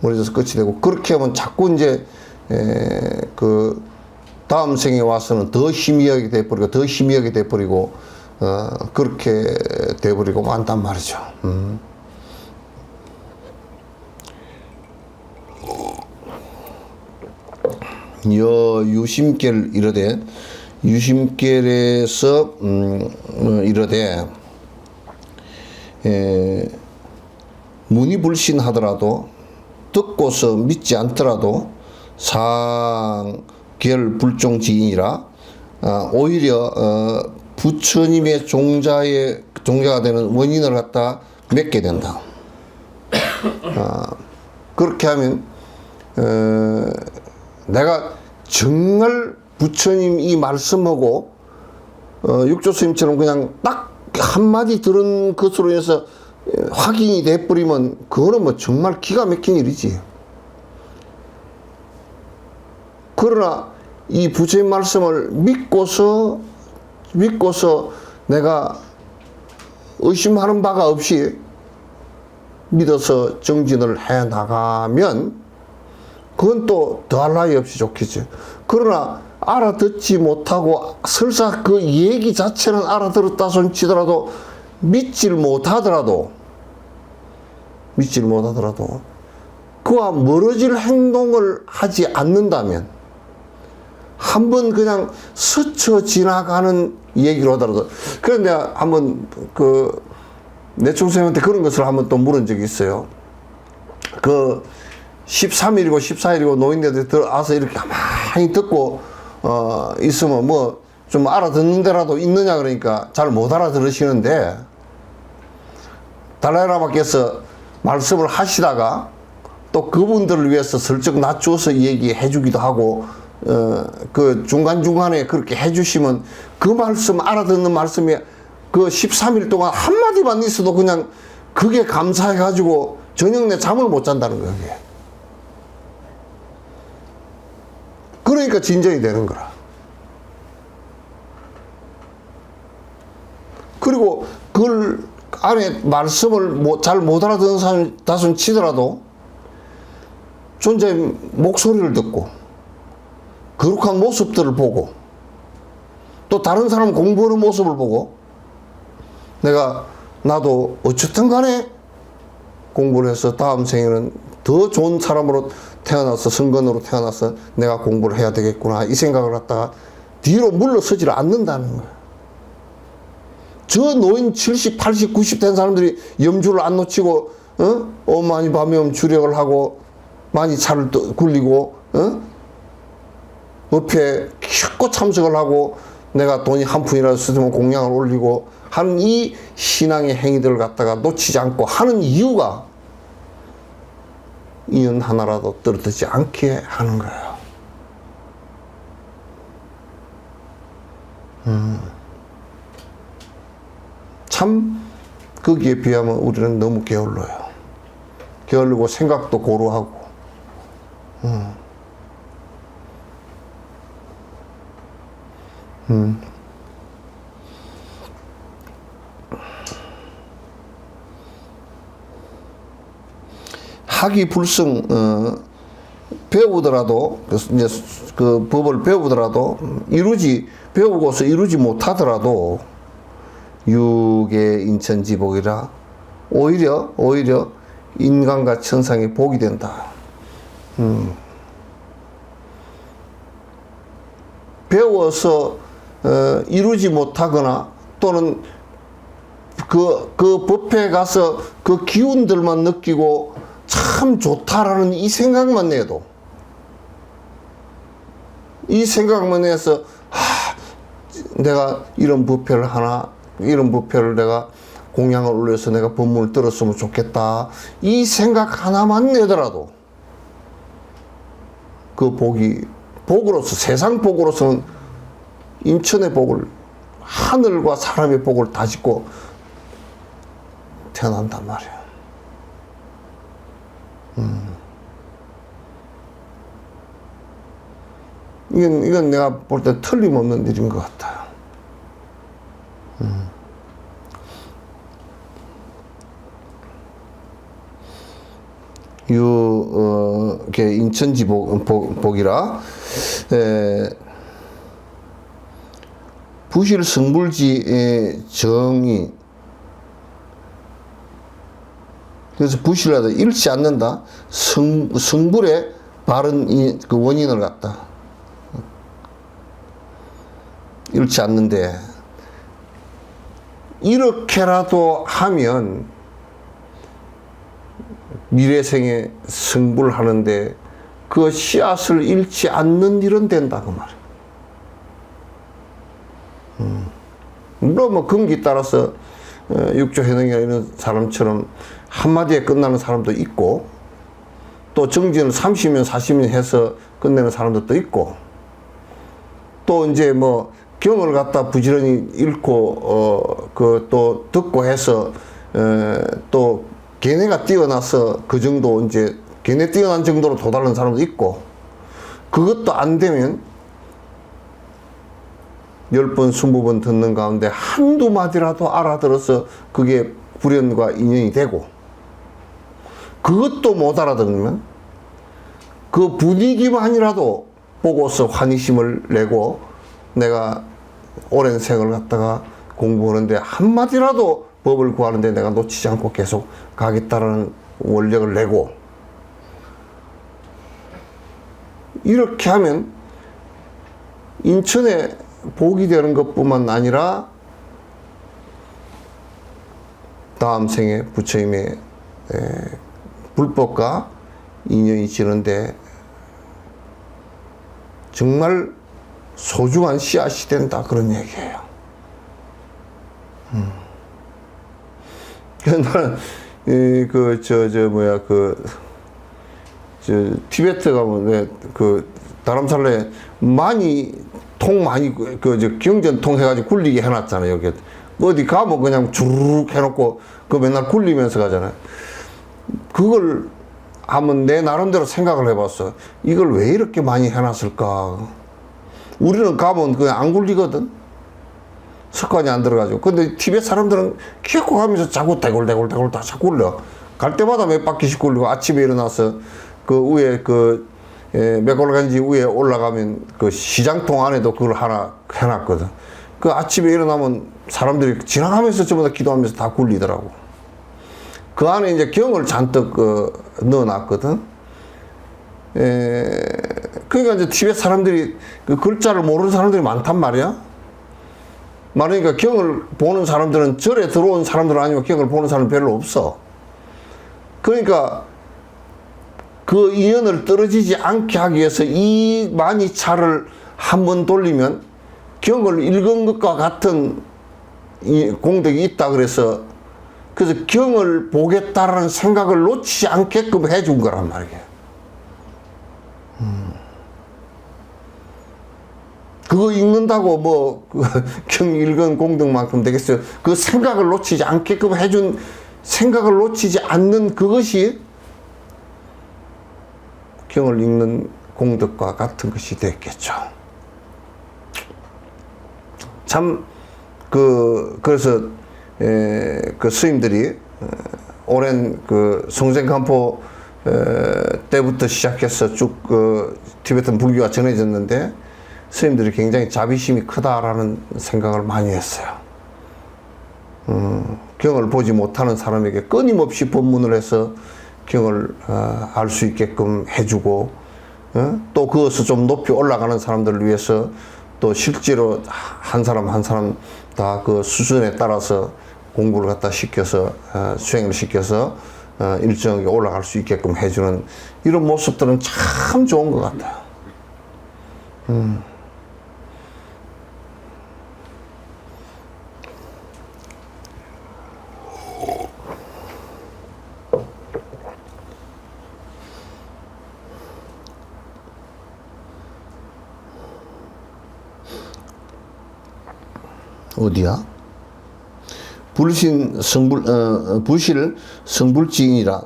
멀어져서 끝이 되고 그렇게 하면 자꾸 이제 그 다음 생에 와서는 더 희미하게 돼 버리고 더 희미하게 돼 버리고 그렇게 돼 버리고 많단 말이죠. 유심결 이르되 유심결에서 이르되 문의불신하더라도 듣고서 믿지 않더라도 상결 불종지인이라 오히려 부처님의 종자가 되는 원인을 갖다 맺게 된다. 그렇게 하면 내가 정말 부처님 이 말씀하고 육조스님처럼 그냥 딱 한마디 들은 것으로 인해서 확인이 돼버리면 그거는 뭐 정말 기가 막힌 일이지. 그러나 이 부처님 말씀을 믿고서 내가 의심하는 바가 없이 믿어서 정진을 해 나가면 그건 또 더할 나위 없이 좋겠지. 그러나 알아듣지 못하고 설사 그 얘기 자체는 알아들었다 손치더라도 믿질 못하더라도 그와 멀어질 행동을 하지 않는다면 한번 그냥 스쳐 지나가는 얘기로 하더라도. 그래서 내가 한번 내 총생한테 그런 것을 한번 또 물은 적이 있어요. 13일이고 14일이고 노인네들 들어와서 이렇게 가만히 듣고 있으면 뭐 좀 알아듣는 데라도 있느냐 그러니까 잘 못 알아들으시는데, 달라이라마께서 말씀을 하시다가 또 그분들을 위해서 슬쩍 낮추어서 얘기해 주기도 하고 그 중간중간에 그렇게 해주시면 그 말씀, 알아듣는 말씀이 그 13일 동안 한마디만 있어도 그냥 그게 감사해가지고 저녁 내 잠을 못 잔다는 거예요, 그게. 그러니까 진정이 되는 거라. 그리고 그 안에 말씀을 잘 못 알아듣는 사람이 다손 치더라도 존재의 목소리를 듣고 거룩한 모습들을 보고 또 다른 사람 공부하는 모습을 보고 나도 어쨌든 간에 공부를 해서 다음 생에는 더 좋은 사람으로 태어나서 성건으로 태어나서 내가 공부를 해야 되겠구나 이 생각을 갖다가 뒤로 물러서지를 않는다는 거야. 저 노인 70, 80, 90 된 사람들이 염주를 안 놓치고 많이 밤에 오면 주력을 하고 많이 차를 굴리고 법회에 쉽고 참석을 하고 내가 돈이 한 푼이라도 쓰면 공양을 올리고 하는 이 신앙의 행위들을 갖다가 놓치지 않고 하는 이유가 이윤 하나라도 떨어지지 않게 하는 거예요. 참 거기에 비하면 우리는 너무 게을러요. 게을르고 생각도 고루하고 학이 불성 배우더라도 이제 그 법을 배우더라도 배우고서 이루지 못하더라도 육의 인천지복이라 오히려 인간과 천상의 복이 된다. 배워서 이루지 못하거나 또는 그 법회에 가서 그 기운들만 느끼고 참 좋다라는 이 생각만 내도, 이 생각만 해서 내가 이런 법회를 내가 공양을 올려서 내가 법문을 들었으면 좋겠다 이 생각 하나만 내더라도 그 복으로서 세상 복으로서는 인천의 복을, 하늘과 사람의 복을 다 짓고 태어난단 말이야. 이건 내가 볼 때 틀림없는 일인 것 같아요. 이렇게 인천지복이라 부실 성불지 정이, 그래서 부실하다 잃지 않는다. 성불의 바른 그 원인을 갖다 잃지 않는데, 이렇게라도 하면 미래생에 성불하는데 그 씨앗을 잃지 않는 일은 된다 그 말이야. 물론 뭐 금기 따라서 육조해능이나 이런 사람처럼 한마디에 끝나는 사람도 있고, 또 정진을 30년 40년 해서 끝내는 사람도 있고, 또 이제 뭐 경을 갖다 부지런히 읽고 또 듣고 해서 또 걔네가 뛰어나서 그 정도 이제 걔네 뛰어난 정도로 도달하는 사람도 있고, 그것도 안 되면 10번, 20번 듣는 가운데 한두 마디라도 알아들어서 그게 불현과 인연이 되고, 그것도 못 알아들으면 그 분위기만이라도 보고서 환희심을 내고 내가 오랜 생을 갖다가 공부하는데 한마디라도 법을 구하는데 내가 놓치지 않고 계속 가겠다라는 원력을 내고, 이렇게 하면 인천에 복이 되는 것뿐만 아니라 다음 생에 부처님의 불법과 인연이 지는데 정말 소중한 씨앗이 된다, 그런 얘기예요. 나는 티베트 가면 다람살레 경전통 해가지고 굴리게 해놨잖아요. 여기 어디 가면 그냥 주르륵 해놓고 그 맨날 굴리면서 가잖아요. 그걸 한번 내 나름대로 생각을 해봤어. 이걸 왜 이렇게 많이 해놨을까? 우리는 가면 그냥 안 굴리거든. 습관이 안 들어가지고. 근데 티베트 사람들은 키워고 가면서 자꾸 대굴대굴 다 자꾸 굴려. 갈 때마다 몇 바퀴씩 굴리고, 아침에 일어나서 그 위에 맥골간지 위에 올라가면 그 시장통 안에도 그걸 하나 해놨거든. 그 아침에 일어나면 사람들이 지나가면서 전부 다 기도하면서 다 굴리더라고. 그 안에 이제 경을 잔뜩 넣어놨거든. 그러니까 이제 티베트 사람들이 그 글자를 모르는 사람들이 많단 말이야. 그러니까 경을 보는 사람들은, 절에 들어온 사람들은 아니면 경을 보는 사람은 별로 없어. 그러니까 그 인연을 떨어지지 않게 하기 위해서 이 많이 차를 한번 돌리면 경을 읽은 것과 같은 공덕이 있다 그래서 경을 보겠다라는 생각을 놓치지 않게끔 해준 거란 말이에요. 그거 읽는다고 경 읽은 공덕만큼 되겠어요? 그 생각을 놓치지 않게끔 해준, 생각을 놓치지 않는 그것이 경을 읽는 공덕과 같은 것이 됐겠죠. 참, 그래서, 그 스님들이 오랜 성생간포 때부터 시작해서 쭉 티베트 불교가 전해졌는데, 스님들이 굉장히 자비심이 크다라는 생각을 많이 했어요. 경을 보지 못하는 사람에게 끊임없이 법문을 해서 경을 알 수 있게끔 해주고, 또 그것을 좀 높이 올라가는 사람들을 위해서 또 실제로 한 사람 한 사람 다 그 수준에 따라서 공부를 갖다 시켜서 수행을 시켜서 일정하게 올라갈 수 있게끔 해주는 이런 모습들은 참 좋은 것 같아요. 어디야? 부실 성불지인이라,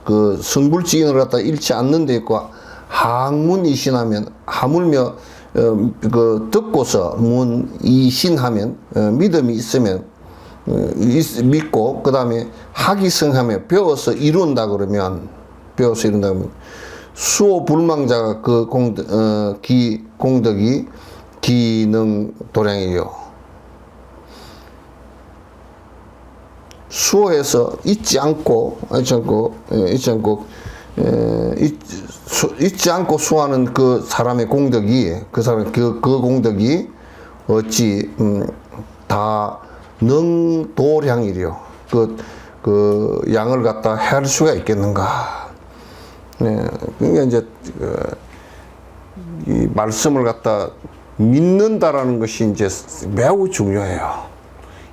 그 성불지인을 갖다 잃지 않는 데 있고, 항문이신하면, 하물며 듣고서 문이신하면, 믿음이 있으면, 믿고, 그 다음에 학이성하면, 배워서 이룬다 그러면, 수호불망자가 그 공덕이 기능도량이요. 수호해서 잊지 않고 수호하는 그 사람의 공덕이, 그 공덕이 어찌 다 능도량이려. 그 양을 갖다 할 수가 있겠는가. 그러니까 이제 이 말씀을 갖다 믿는다라는 것이 이제 매우 중요해요.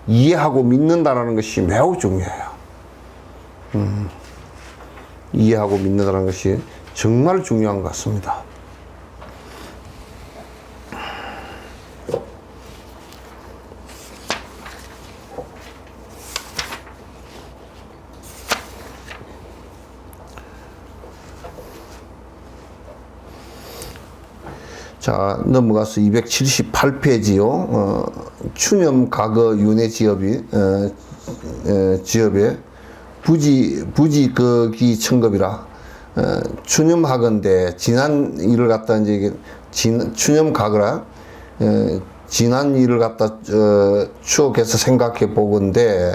이해하고 믿는다라는 것이 매우 중요해요. 이해하고 믿는다는 것이 정말 중요한 것 같습니다. 자, 넘어가서 278페이지요. 추념 과거 윤회 지업이, 지업에 부지거기 청급이라. 추념하건대 지난 일을 갖다 이제 추념 과거라. 지난 일을 갖다 추억해서 생각해 보건대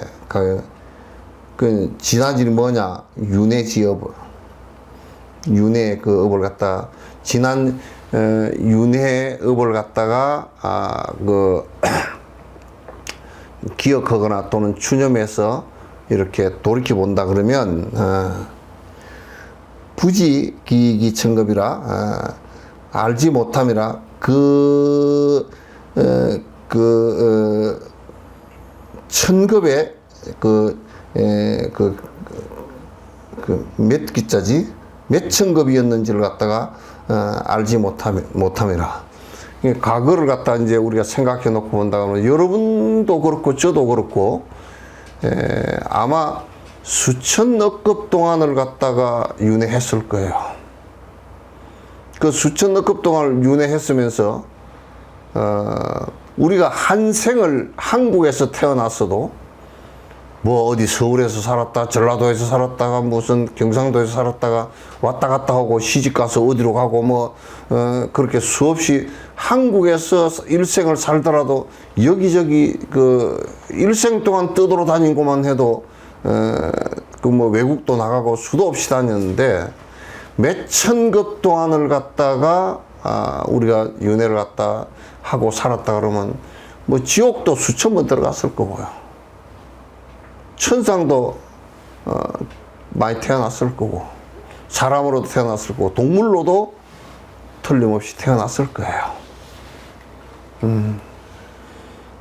그 지난 일이 뭐냐? 윤회 지업. 윤회 그 업을 갖다 지난 윤회 업을 갖다가 기억하거나 또는 추념해서 이렇게 돌이켜 본다 그러면 부지기기 청급이라 알지 못함이라 천급의 몇 기자지? 몇 천급이었는지를 갖다가 알지 못함이라. 과거를 갖다 이제 우리가 생각해 놓고 본다 하면 여러분도 그렇고 저도 그렇고 아마 수천억 급 동안을 갖다가 윤회했을 거예요. 그 수천억 급 동안을 윤회했으면서 우리가 한 생을 한국에서 태어났어도 뭐 어디 서울에서 살았다, 전라도에서 살았다가 무슨 경상도에서 살았다가 왔다 갔다 하고 시집 가서 어디로 가고 뭐 그렇게 수없이 한국에서 일생을 살더라도 여기저기 그 일생 동안 떠돌아다닌 것만 해도 그 뭐 외국도 나가고 수도 없이 다녔는데 몇 천급 동안을 갖다가 우리가 윤회를 갖다 하고 살았다 그러면 뭐 지옥도 수천 번 들어갔을 거고요. 천상도 많이 태어났을 거고 사람으로도 태어났을 거고 동물로도 틀림없이 태어났을 거예요.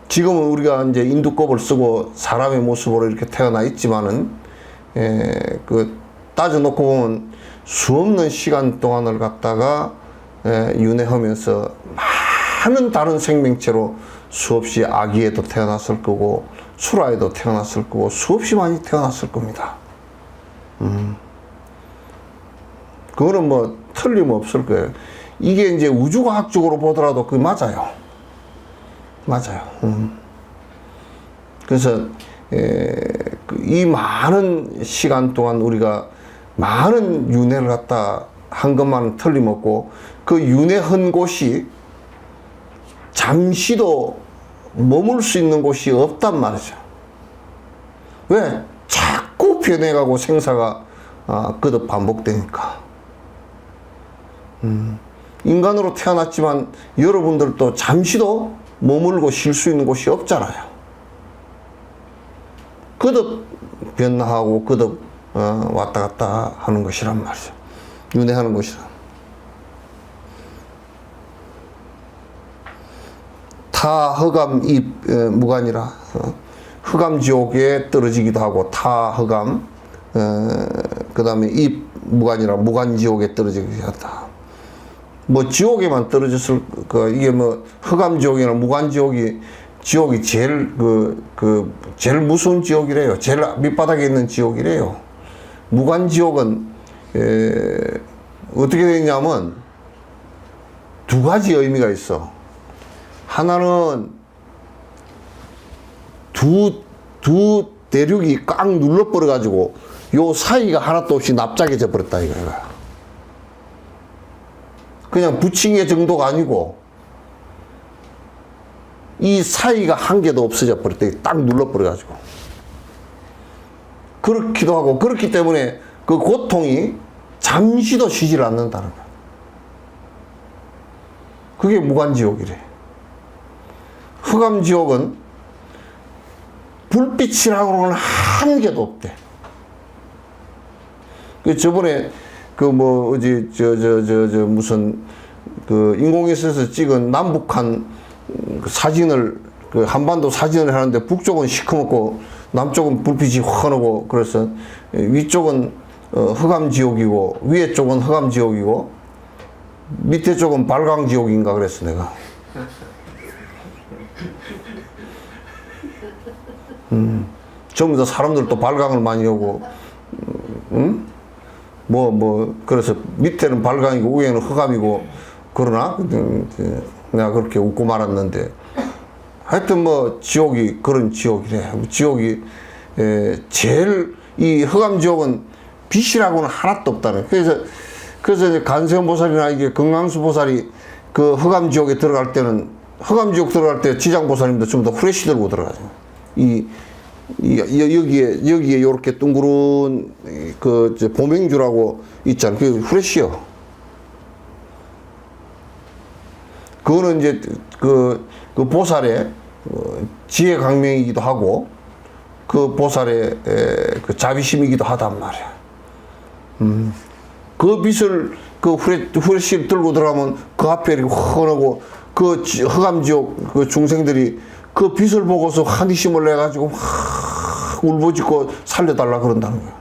지금은 우리가 이제 인두껍을 쓰고 사람의 모습으로 이렇게 태어나 있지만은 그 따져놓고 보면 수없는 시간 동안을 갖다가 윤회하면서 많은 다른 생명체로 수없이 아기에도 태어났을 거고 수라에도 태어났을 거고 수없이 많이 태어났을 겁니다. 그거는 뭐 틀림없을 거예요. 이게 이제 우주과학적으로 보더라도 그게 맞아요. 맞아요. 그래서 이 많은 시간 동안 우리가 많은 윤회를 갖다 한 것만은 틀림없고 그 윤회한 곳이 잠시도 머물 수 있는 곳이 없단 말이죠. 왜? 자꾸 변해가고 생사가 거듭 반복되니까. 인간으로 태어났지만 여러분들도 잠시도 머물고 쉴 수 있는 곳이 없잖아요. 거듭 변화하고 거듭 왔다 갔다 하는 것이란 말이죠. 윤회하는 것이란. 타허감 입 무간이라 흑암 지옥에 떨어지기도 하고 타허감 그 다음에 입 무간이라 무간 지옥에 떨어지기도 한다. 뭐 지옥에만 떨어졌을 거 이게 뭐 흑암 지옥이나 무간 지옥이 제일 제일 무서운 지옥이래요. 제일 밑바닥에 있는 지옥이래요. 무간 지옥은 어떻게 되냐면 두 가지 의미가 있어. 하나는 두 대륙이 꽉 눌러버려 가지고 요 사이가 하나도 없이 납작해져 버렸다 이거야. 그냥 부침개 정도가 아니고 이 사이가 한 개도 없어져 버렸다. 딱 눌러버려 가지고. 그렇기도 하고 그렇기 때문에 그 고통이 잠시도 쉬질 않는다는 거야. 그게 무간지옥이래. 흑암지옥은 불빛이라고는 한 개도 없대. 그 저번에 그 뭐 어디 무슨 그 인공위성에서 찍은 남북한 그 사진을 그 한반도 사진을 하는데 북쪽은 시커멓고 남쪽은 불빛이 환하고 그래서 위쪽은 흑암지옥이고 위에 쪽은 흑암지옥이고 밑에 쪽은 발광지옥인가 그랬어 내가. 전부 다 사람들도 발광을 많이 오고 그래서 밑에는 발광이고 위에는 흑암이고 그러나 내가 그렇게 웃고 말았는데 하여튼 뭐 지옥이 그런 지옥이래. 지옥이 제일 이 흑암 지옥은 빛이라고는 하나도 없다는. 그래서 이제 간세음보살이나 이게 금강수 보살이 그 흑암 지옥에 들어갈 때는 흑암 지옥 들어갈 때 지장 보살님도 전부 다 후레쉬 들고 들어가죠. 여기에 요렇게 둥그런 그 보명주라고 있잖아요. 그 후레쉬요. 그거는 이제 그 보살의 지혜 강명이기도 하고 그 보살의 그 자비심이기도 하단 말이야. 그 빛을 그 후레쉬를 들고 들어가면 그 앞에 이렇게 훤하고 그 흑암지옥 그 중생들이 그 빛을 보고서 한의심을 내가지고 막 울부짖고 살려달라 그런다는 거야.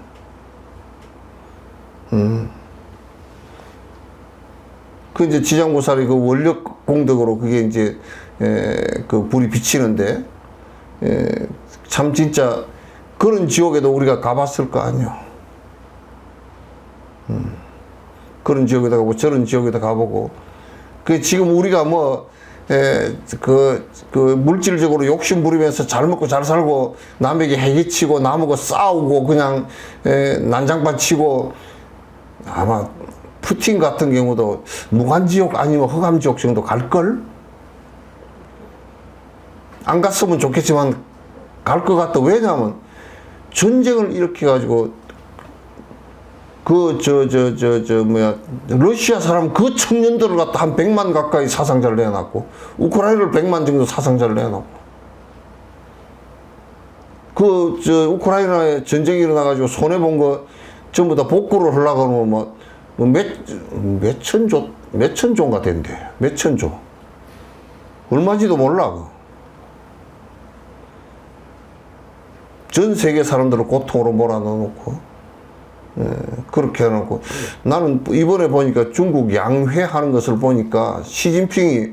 그 이제 지장보살이 그 원력 공덕으로 그게 이제 그 불이 비치는데 참 진짜 그런 지옥에도 우리가 가봤을 거 아니야. 그런 지역에다 가보고 저런 지역에다 가보고 그 지금 우리가 뭐 물질적으로 욕심 부리면서 잘 먹고 잘 살고 남에게 해기치고 남하고 싸우고 그냥 난장판 치고 아마 푸틴 같은 경우도 무간지옥 아니면 흑암지옥 정도 갈걸? 안 갔으면 좋겠지만 갈 것 같다. 왜냐하면 전쟁을 일으켜가지고 러시아 사람 그 청년들을 갖다 한 100만 가까이 사상자를 내놨고, 우크라이나를 100만 정도 사상자를 내놨고, 우크라이나에 전쟁이 일어나가지고 손해본 거 전부 다 복구를 하려고 하면 몇천조가 된대. 몇천조. 얼마인지도 몰라. 전 세계 사람들을 고통으로 몰아넣어놓고, 그렇게 해놓고 나는 이번에 보니까 중국 양회 하는 것을 보니까 시진핑이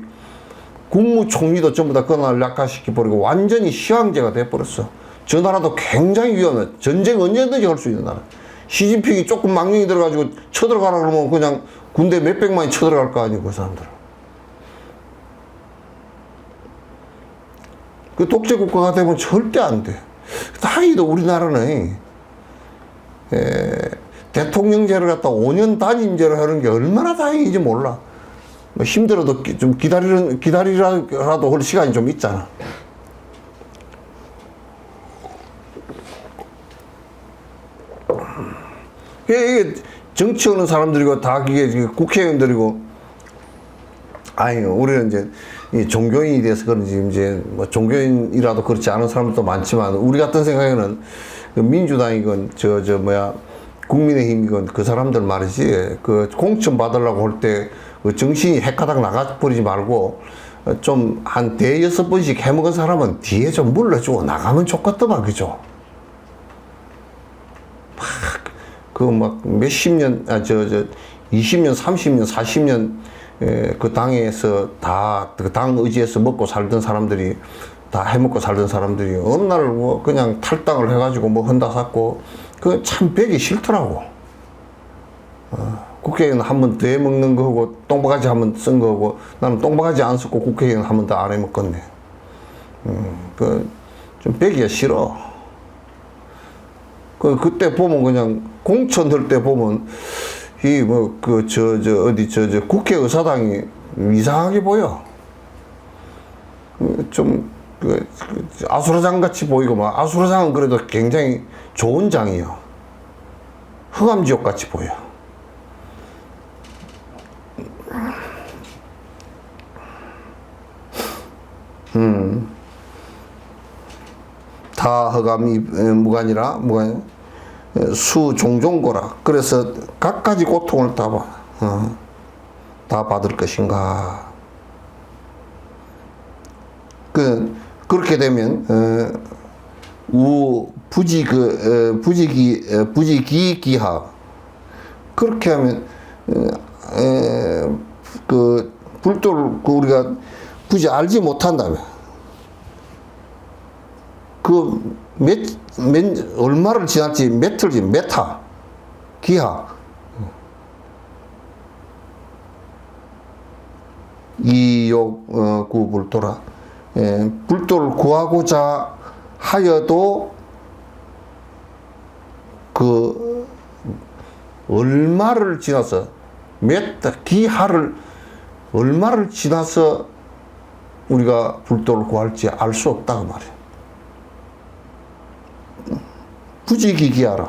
국무총리도 전부 다 그날 낙하시켜버리고 완전히 시황제가 돼버렸어. 저 나라도 굉장히 위험해. 전쟁 언제든지 할 수 있는 나라. 시진핑이 조금 망령이 들어가지고 쳐들어가라 그러면 그냥 군대 몇백만이 쳐들어갈 거 아니고 그 사람들. 그 독재국가가 되면 절대 안 돼. 다행히도 우리나라는 대통령제를 갖다 5년 단임제로 하는 게 얼마나 다행인지 몰라. 뭐 힘들어도 좀 기다리라도 할 시간이 좀 있잖아. 이게 정치하는 사람들이고 다 그게 국회의원들이고, 아니 우리는 이제 이 종교인이 돼서 그런지 이제 뭐 종교인이라도 그렇지 않은 사람들도 많지만 우리 같은 생각에는 민주당이건 국민의힘이건 그 사람들 말이지 그 공천 받으려고 할 때 그 정신이 핵가닥 나가버리지 말고 좀 한 대여섯 번씩 해먹은 사람은 뒤에 좀 물러주고 나가면 좋겠더만. 그죠? 막 몇십 년 20년 30년 40년 그 당에서 다 그 당 의지에서 먹고 살던 사람들이 다 해먹고 살던 사람들이 어느 날 뭐 그냥 탈당을 해가지고 뭐 헌다 샀고 그 참 배기 싫더라고. 국회의원 한 번 더 해먹는 거고 똥바가지 한 번 쓴 거고 나는 똥바가지 안 썼고 국회의원 한 번 더 안 해먹겠네. 좀 배기가 싫어. 그때 보면 그냥 공천할 때 보면 국회의사당이 이상하게 보여. 좀 아수라장 같이 보이고 막 아수라장은 그래도 굉장히 좋은 장이요. 흑암지옥 같이 보여. 다 흑암이 무간이라 수종종고라. 그래서 갖가지 고통을 다 받을 것인가. 그렇게 되면 부지기기하. 그렇게 하면 불도를 우리가 굳이 알지 못한다면 얼마를 지났지, 몇틀지, 메타, 기하. 이욕구 불도라. 불도를 구하고자 하여도 그 얼마를 지나서 기하를 얼마를 지나서 우리가 불도를 구할지 알 수 없다고 말이에요. 부지기기하라.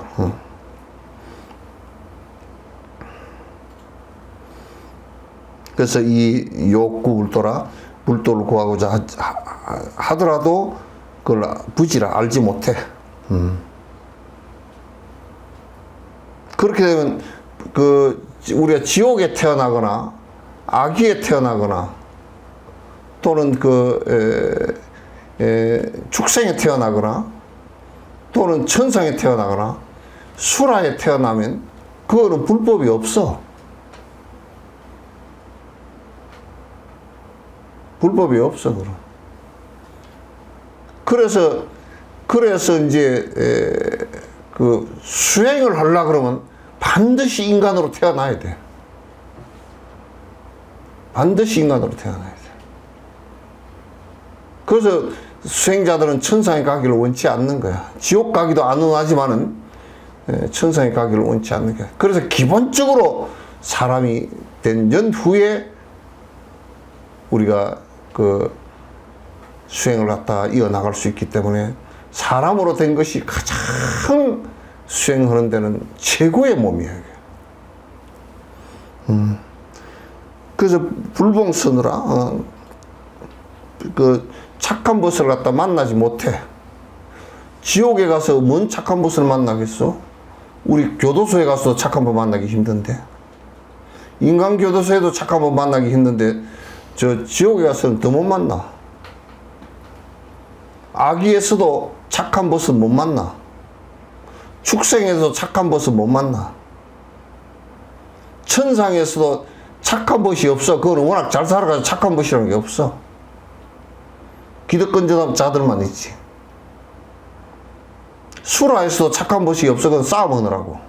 그래서 이 욕구 불도라, 불도를 구하고자 하더라도 그걸 부지라 알지 못해. 그렇게 되면 우리가 지옥에 태어나거나 악귀에 태어나거나 또는 축생에 태어나거나 또는 천상에 태어나거나 수라에 태어나면 그거는 불법이 없어. 불법이 없어, 그럼. 그래서 이제 수행을 하려고 그러면 반드시 인간으로 태어나야 돼. 반드시 인간으로 태어나야 돼. 그래서 수행자들은 천상에 가기를 원치 않는 거야. 지옥 가기도 안 원하지만은 천상에 가기를 원치 않는 거야. 그래서 기본적으로 사람이 된 연후에 우리가 수행을 갖다 이어나갈 수 있기 때문에 사람으로 된 것이 가장 수행하는 데는 최고의 몸이에요. 그래서 불봉 서느라 착한 벗을 갖다 만나지 못해. 지옥에 가서 뭔 착한 벗을 만나겠어? 우리 교도소에 가서 착한 벗 만나기 힘든데, 인간 교도소에도 착한 벗 만나기 힘든데 저 지옥에 가서는 더 못 만나. 악귀에서도 착한 벗은 못 만나. 축생에서도 착한 벗은 못 만나. 천상에서도 착한 벗이 없어. 그거는 워낙 잘 살아가지고 착한 벗이라는 게 없어. 기득권자들만 있지. 수라에서도 착한 벗이 없어. 그건 싸움하느라고.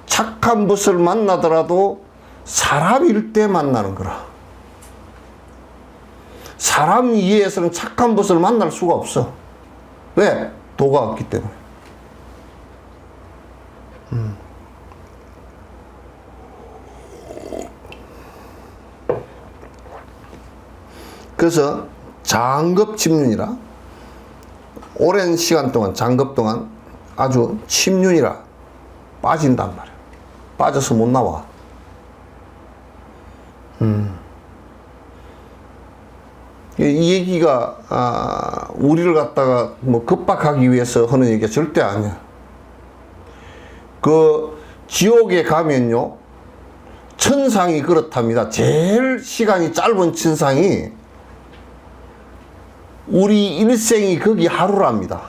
착한 벗을 만나더라도 사람일 때 만나는 거라. 사람 이해에서는 착한 벗을 만날 수가 없어. 왜? 도가 없기 때문에. 그래서 장급침륜이라, 오랜 시간 동안, 장급 동안 아주 침륜이라 빠진단 말이야. 빠져서 못 나와. 이 얘기가 우리를 갖다가 뭐 급박하기 위해서 하는 얘기가 절대 아니야. 지옥에 가면요, 천상이 그렇답니다. 제일 시간이 짧은 천상이 우리 일생이 거기 하루랍니다.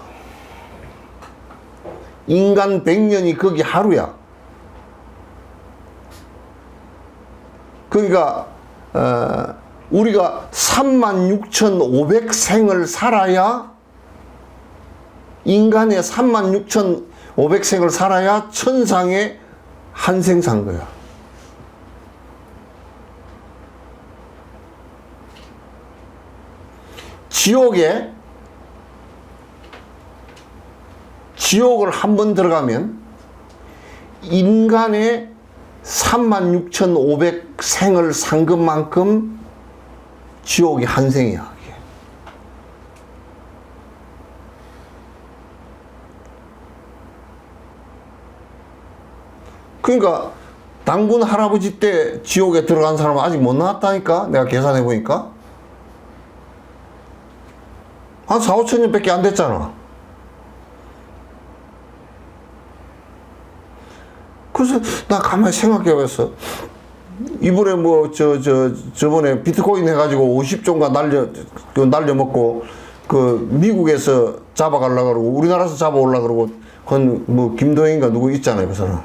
인간 100년이 거기 하루야. 그러니까 우리가 36,500생을 살아야, 인간의 36,500생을 살아야 천상에 한 생 산 거야. 지옥을 한 번 들어가면 인간의 36,500생을 산 것만큼 지옥이 한 생이야. 그러니까 당군 할아버지 때 지옥에 들어간 사람은 아직 못 나왔다니까. 내가 계산해 보니까 한 4, 5천 년 밖에 안 됐잖아. 그래서 나 가만히 생각해 봤어. 이번에 저번에 비트코인 해가지고 50조인가 날려먹고 미국에서 잡아가려고 그러고 우리나라에서 잡아오려고 그러고 그건 김도영인가 누구 있잖아요. 그 사람.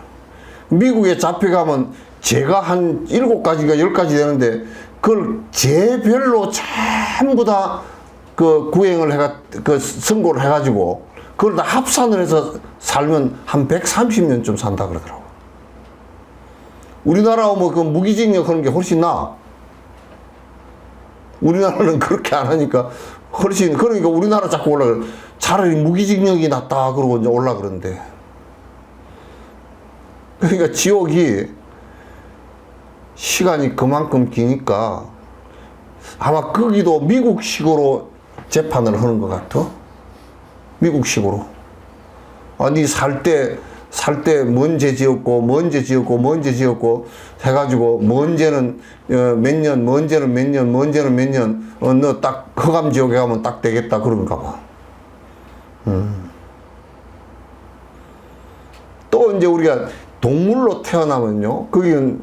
미국에 잡혀가면 죄가 한 7가지가 10가지 되는데 그걸 죄별로 전부 다 구행을 선고를 해가지고 그걸 다 합산을 해서 살면 한 130년쯤 산다 그러더라고. 우리나라 뭐 그 무기징역 하는 게 훨씬 나아. 우리나라는 그렇게 안 하니까 훨씬, 그러니까 우리나라 자꾸 올라 그래. 차라리 무기징역이 낫다 그러고 이제 올라 그런데. 그러니까 지옥이 시간이 그만큼 기니까 아마 거기도 미국식으로 재판을 하는 것 같아. 미국식으로. 아니, 살 때 뭔죄 지었고, 뭔죄 지었고, 뭔죄 지었고, 해가지고, 뭔죄는 몇 년, 뭔죄는 몇 년, 뭔죄는 몇 년, 너 딱 허감지옥에 가면 딱 되겠다, 그런가 봐. 또 이제 우리가 동물로 태어나면요, 거기는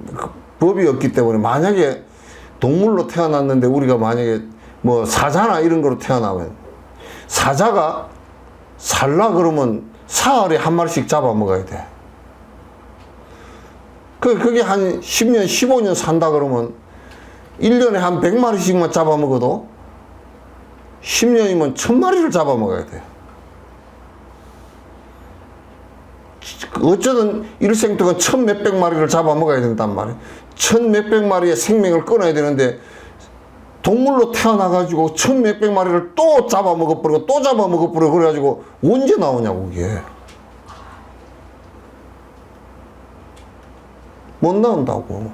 법이 없기 때문에 만약에 동물로 태어났는데 우리가 만약에 뭐 사자나 이런 거로 태어나면 사자가 살라 그러면 사흘에 한 마리씩 잡아먹어야 돼. 그게 한 10년, 15년 산다 그러면 1년에 한 100마리씩만 잡아먹어도 10년이면 1000마리를 잡아먹어야 돼. 어쩌든 일생 동안 1000몇백 마리를 잡아먹어야 된단 말이야. 1000몇백 마리의 생명을 끊어야 되는데 동물로 태어나가지고 1000몇백 마리를 또 잡아먹어버리고 또 잡아먹어버리고 그래가지고 언제 나오냐고 그게. 못 나온다고.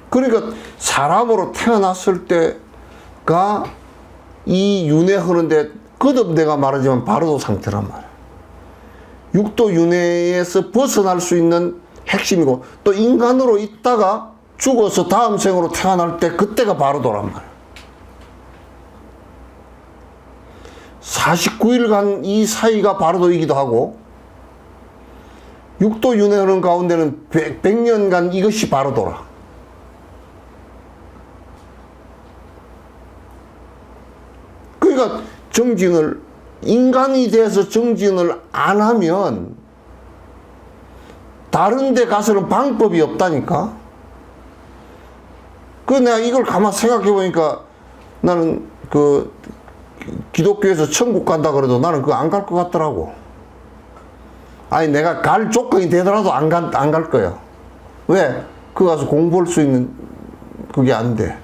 그러니까 사람으로 태어났을 때가 이 윤회하는데 거듭 내가 말하지만 바로도 상태란 말이야. 육도 윤회에서 벗어날 수 있는 핵심이고 또 인간으로 있다가 죽어서 다음 생으로 태어날 때 그때가 바로도란 말이야. 49일간 이 사이가 바로도이기도 하고 육도 윤회하는 가운데는 100년간 이것이 바로도라. 그러니까 정진을 인간이 돼서 정진을 안 하면 다른 데 가서는 방법이 없다니까. 그 내가 이걸 가만 생각해 보니까 나는 그 기독교에서 천국 간다 그래도 나는 그거 안 갈 것 같더라고. 아니 내가 갈 조건이 되더라도 안 갈 거야. 왜? 그 가서 공부할 수 있는 그게 안 돼.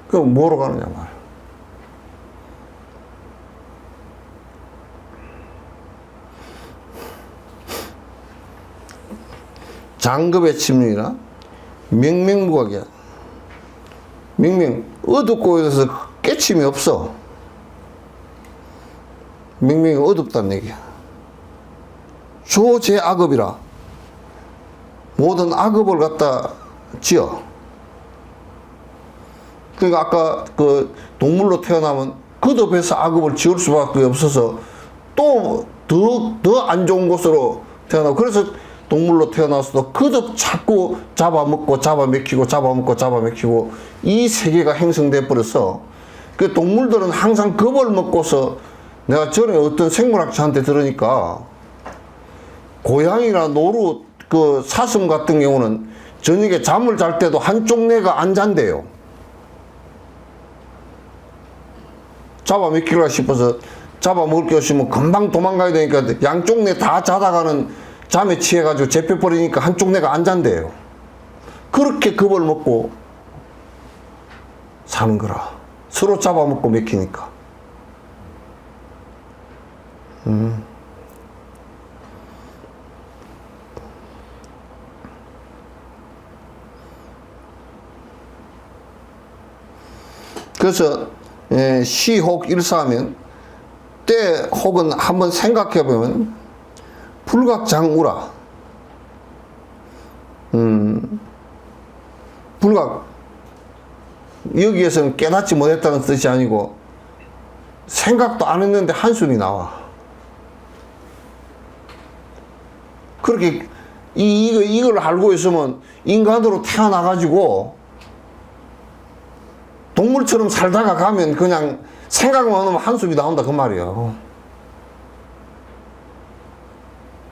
그럼 뭐로 가느냐 말이야. 장급의 침륜이나 명명무각이야. 명명 어둡고 해서 깨침이 없어. 명명이 어둡다는 얘기야. 조제악업이라 모든 악업을 갖다 지어. 그러니까 아까 그 동물로 태어나면 거듭해서 악업을 지을 수밖에 없어서 또 더 안 좋은 곳으로 태어나고, 그래서 동물로 태어나서도 거듭 자꾸 잡아먹고 잡아먹히고 잡아먹고 잡아먹히고 이 세계가 형성돼 버려서 그 동물들은 항상 겁을 먹고서, 내가 전에 어떤 생물학자한테 들으니까 고양이나 노루 그 사슴 같은 경우는 저녁에 잠을 잘 때도 한쪽 뇌가 안 잔대요. 잡아먹히라 싶어서 잡아먹을 게 없으면 금방 도망가야 되니까 양쪽 뇌 다 자다가는 잠에 취해가지고 잡혀버리니까 한쪽 뇌가 안 잔대요. 그렇게 겁을 먹고 사는 거라. 서로 잡아먹고 먹히니까. 그래서 시혹 일사하면 때 혹은 한번 생각해 보면 불각장우라. 불각, 여기에서는 깨닫지 못했다는 뜻이 아니고 생각도 안 했는데 한숨이 나와. 그렇게 이걸 알고 있으면 인간으로 태어나가지고 동물처럼 살다가 가면 그냥 생각만 하면 한숨이 나온다 그 말이야.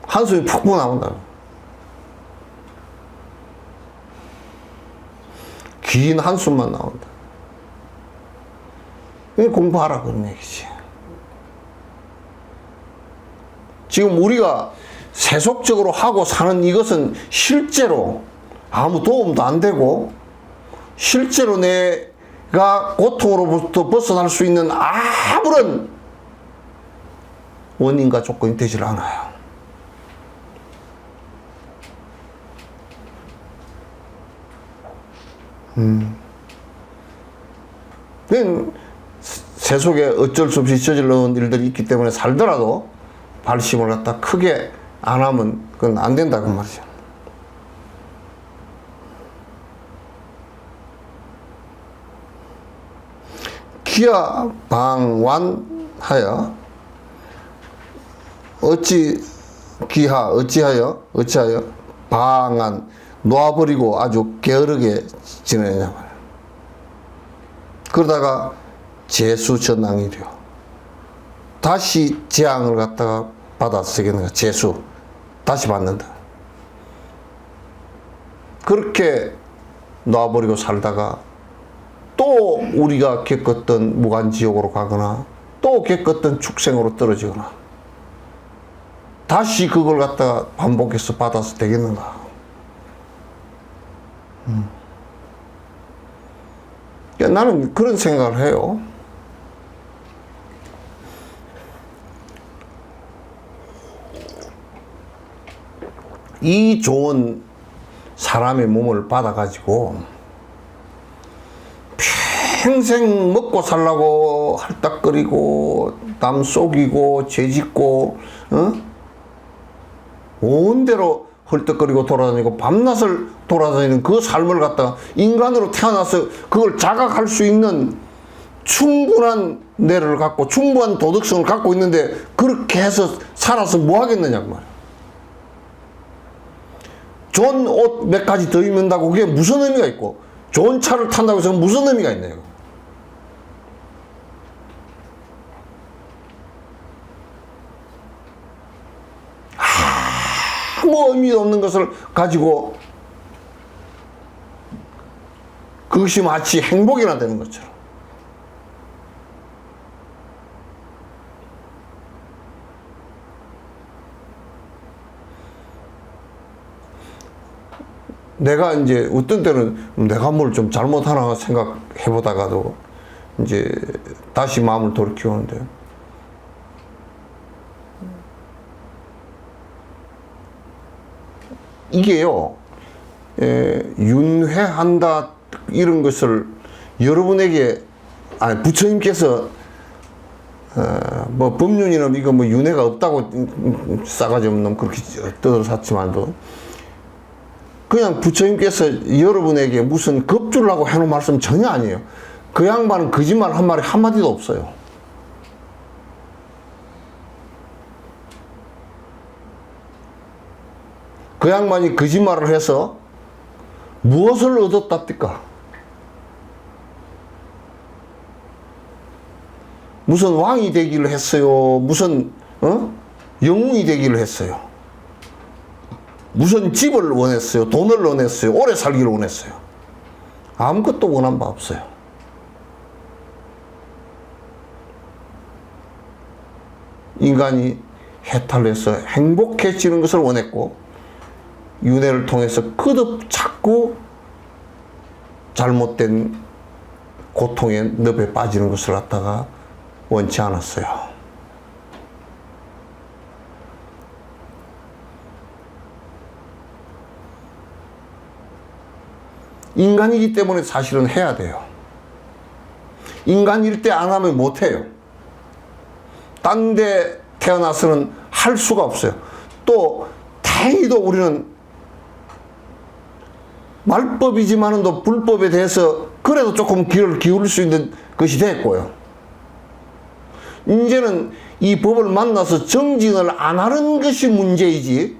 한숨이 푹푹 나온다. 긴 한숨만 나온다. 공부하라 그런 얘기지. 지금 우리가 세속적으로 하고 사는 이것은 실제로 아무 도움도 안 되고 실제로 내가 고통으로부터 벗어날 수 있는 아무런 원인과 조건이 되질 않아요. 세속에 어쩔 수 없이 저질러온 일들이 있기 때문에 살더라도 발심을 갖다 크게 안 하면 그건 안 된다 그 말이죠. 기하 방완하여 어찌하여 방한 놓아버리고 아주 게으르게 지내냐 말이야. 그러다가 재수전낭이려 다시 재앙을 갖다가 받아서 되겠는가. 재수 다시 받는다. 그렇게 놔버리고 살다가 또 우리가 겪었던 무간지옥으로 가거나 또 겪었던 축생으로 떨어지거나 다시 그걸 갖다가 반복해서 받아서 되겠는가. 나는 그런 생각을 해요. 이 좋은 사람의 몸을 받아가지고 평생 먹고 살라고 할딱거리고 남 속이고 죄짓고 온 대로 헐떡거리고 돌아다니고 밤낮을 돌아다니는 그 삶을 갖다가 인간으로 태어나서 그걸 자각할 수 있는 충분한 뇌를 갖고 충분한 도덕성을 갖고 있는데 그렇게 해서 살아서 뭐 하겠느냐고 말이야. 좋은 옷 몇 가지 더 입는다고 그게 무슨 의미가 있고 좋은 차를 탄다고 해서 무슨 의미가 있나요? 아무 의미 없는 것을 가지고 그것이 마치 행복이나 되는 것처럼. 내가 이제 어떤 때는 내가 뭘 좀 잘못하나 생각해 보다가도 이제 다시 마음을 돌이키는데 이게요, 윤회한다 이런 것을 여러분에게 아니 부처님께서 뭐 법륜이나 이거 뭐 윤회가 없다고 싸가지 없는 놈 그렇게 떠들었지만도 그냥 부처님께서 여러분에게 무슨 겁주려고 해놓은 말씀 전혀 아니에요. 그 양반은 거짓말 한 마리 한마디도 없어요. 그 양반이 거짓말을 해서 무엇을 얻었답니까? 무슨 왕이 되기를 했어요. 무슨 영웅이 되기를 했어요. 무슨 집을 원했어요. 돈을 원했어요. 오래 살기를 원했어요. 아무것도 원한 바 없어요. 인간이 해탈해서 행복해지는 것을 원했고 윤회를 통해서 거듭 자꾸 잘못된 고통의 늪에 빠지는 것을 갖다가 원치 않았어요. 인간이기 때문에 사실은 해야 돼요. 인간일 때 안 하면 못 해요. 딴 데 태어나서는 할 수가 없어요. 또 다행히도 우리는 말법이지만은 또 불법에 대해서 그래도 조금 귀를 기울일 수 있는 것이 됐고요. 이제는 이 법을 만나서 정진을 안 하는 것이 문제이지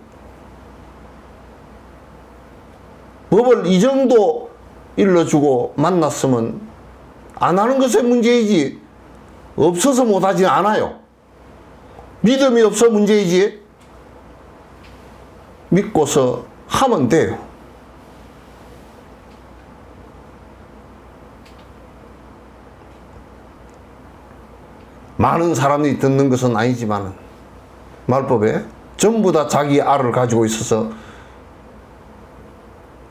법을 이 정도 일러주고 만났으면 안 하는 것의 문제이지 없어서 못하지 않아요. 믿음이 없어 문제이지 믿고서 하면 돼요. 많은 사람이 듣는 것은 아니지만 말법에 전부 다 자기 알을 가지고 있어서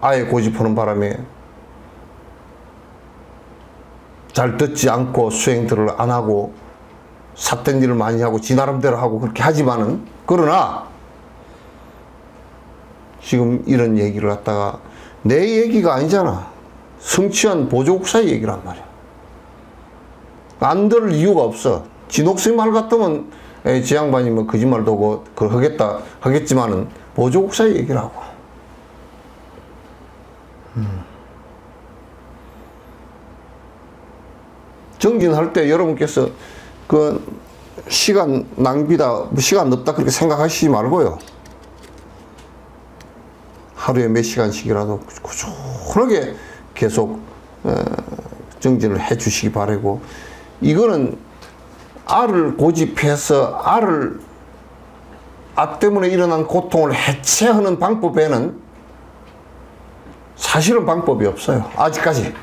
아예 고집하는 바람에 잘 듣지 않고 수행들을 안 하고 삿된 일을 많이 하고 지 나름대로 하고 그렇게 하지만은, 그러나 지금 이런 얘기를 갖다가 내 얘기가 아니잖아. 성취한 보조국사의 얘기란 말이야. 안 들을 이유가 없어. 진옥수님 말 같으면 지 양반이 뭐 거짓말도 하고 그걸 하겠다 하겠지만은 보조국사의 얘기라고. 정진할 때 여러분께서 그 시간 낭비다, 시간 없다 그렇게 생각하시지 말고요. 하루에 몇 시간씩이라도 꾸준하게 계속 정진을 해 주시기 바라고, 이거는 알을 고집해서 알 때문에 일어난 고통을 해체하는 방법에는 사실은 방법이 없어요. 아직까지.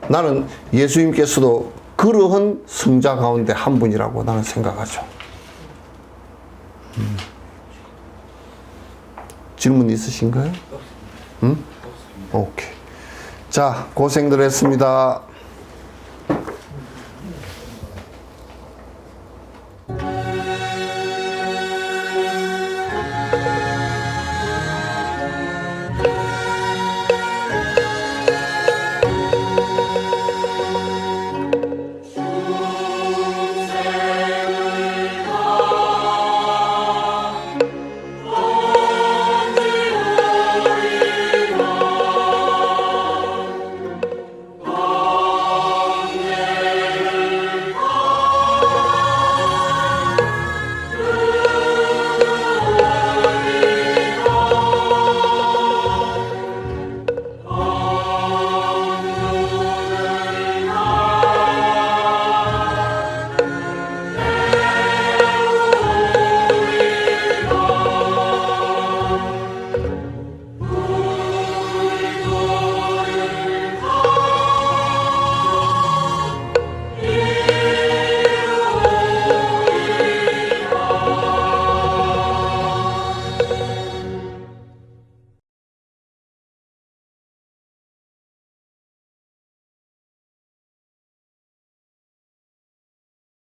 나는 예수님께서도 그러한 성자 가운데 한 분이라고 나는 생각하죠. 질문 있으신가요? 응? 오케이. 자, 고생들 했습니다.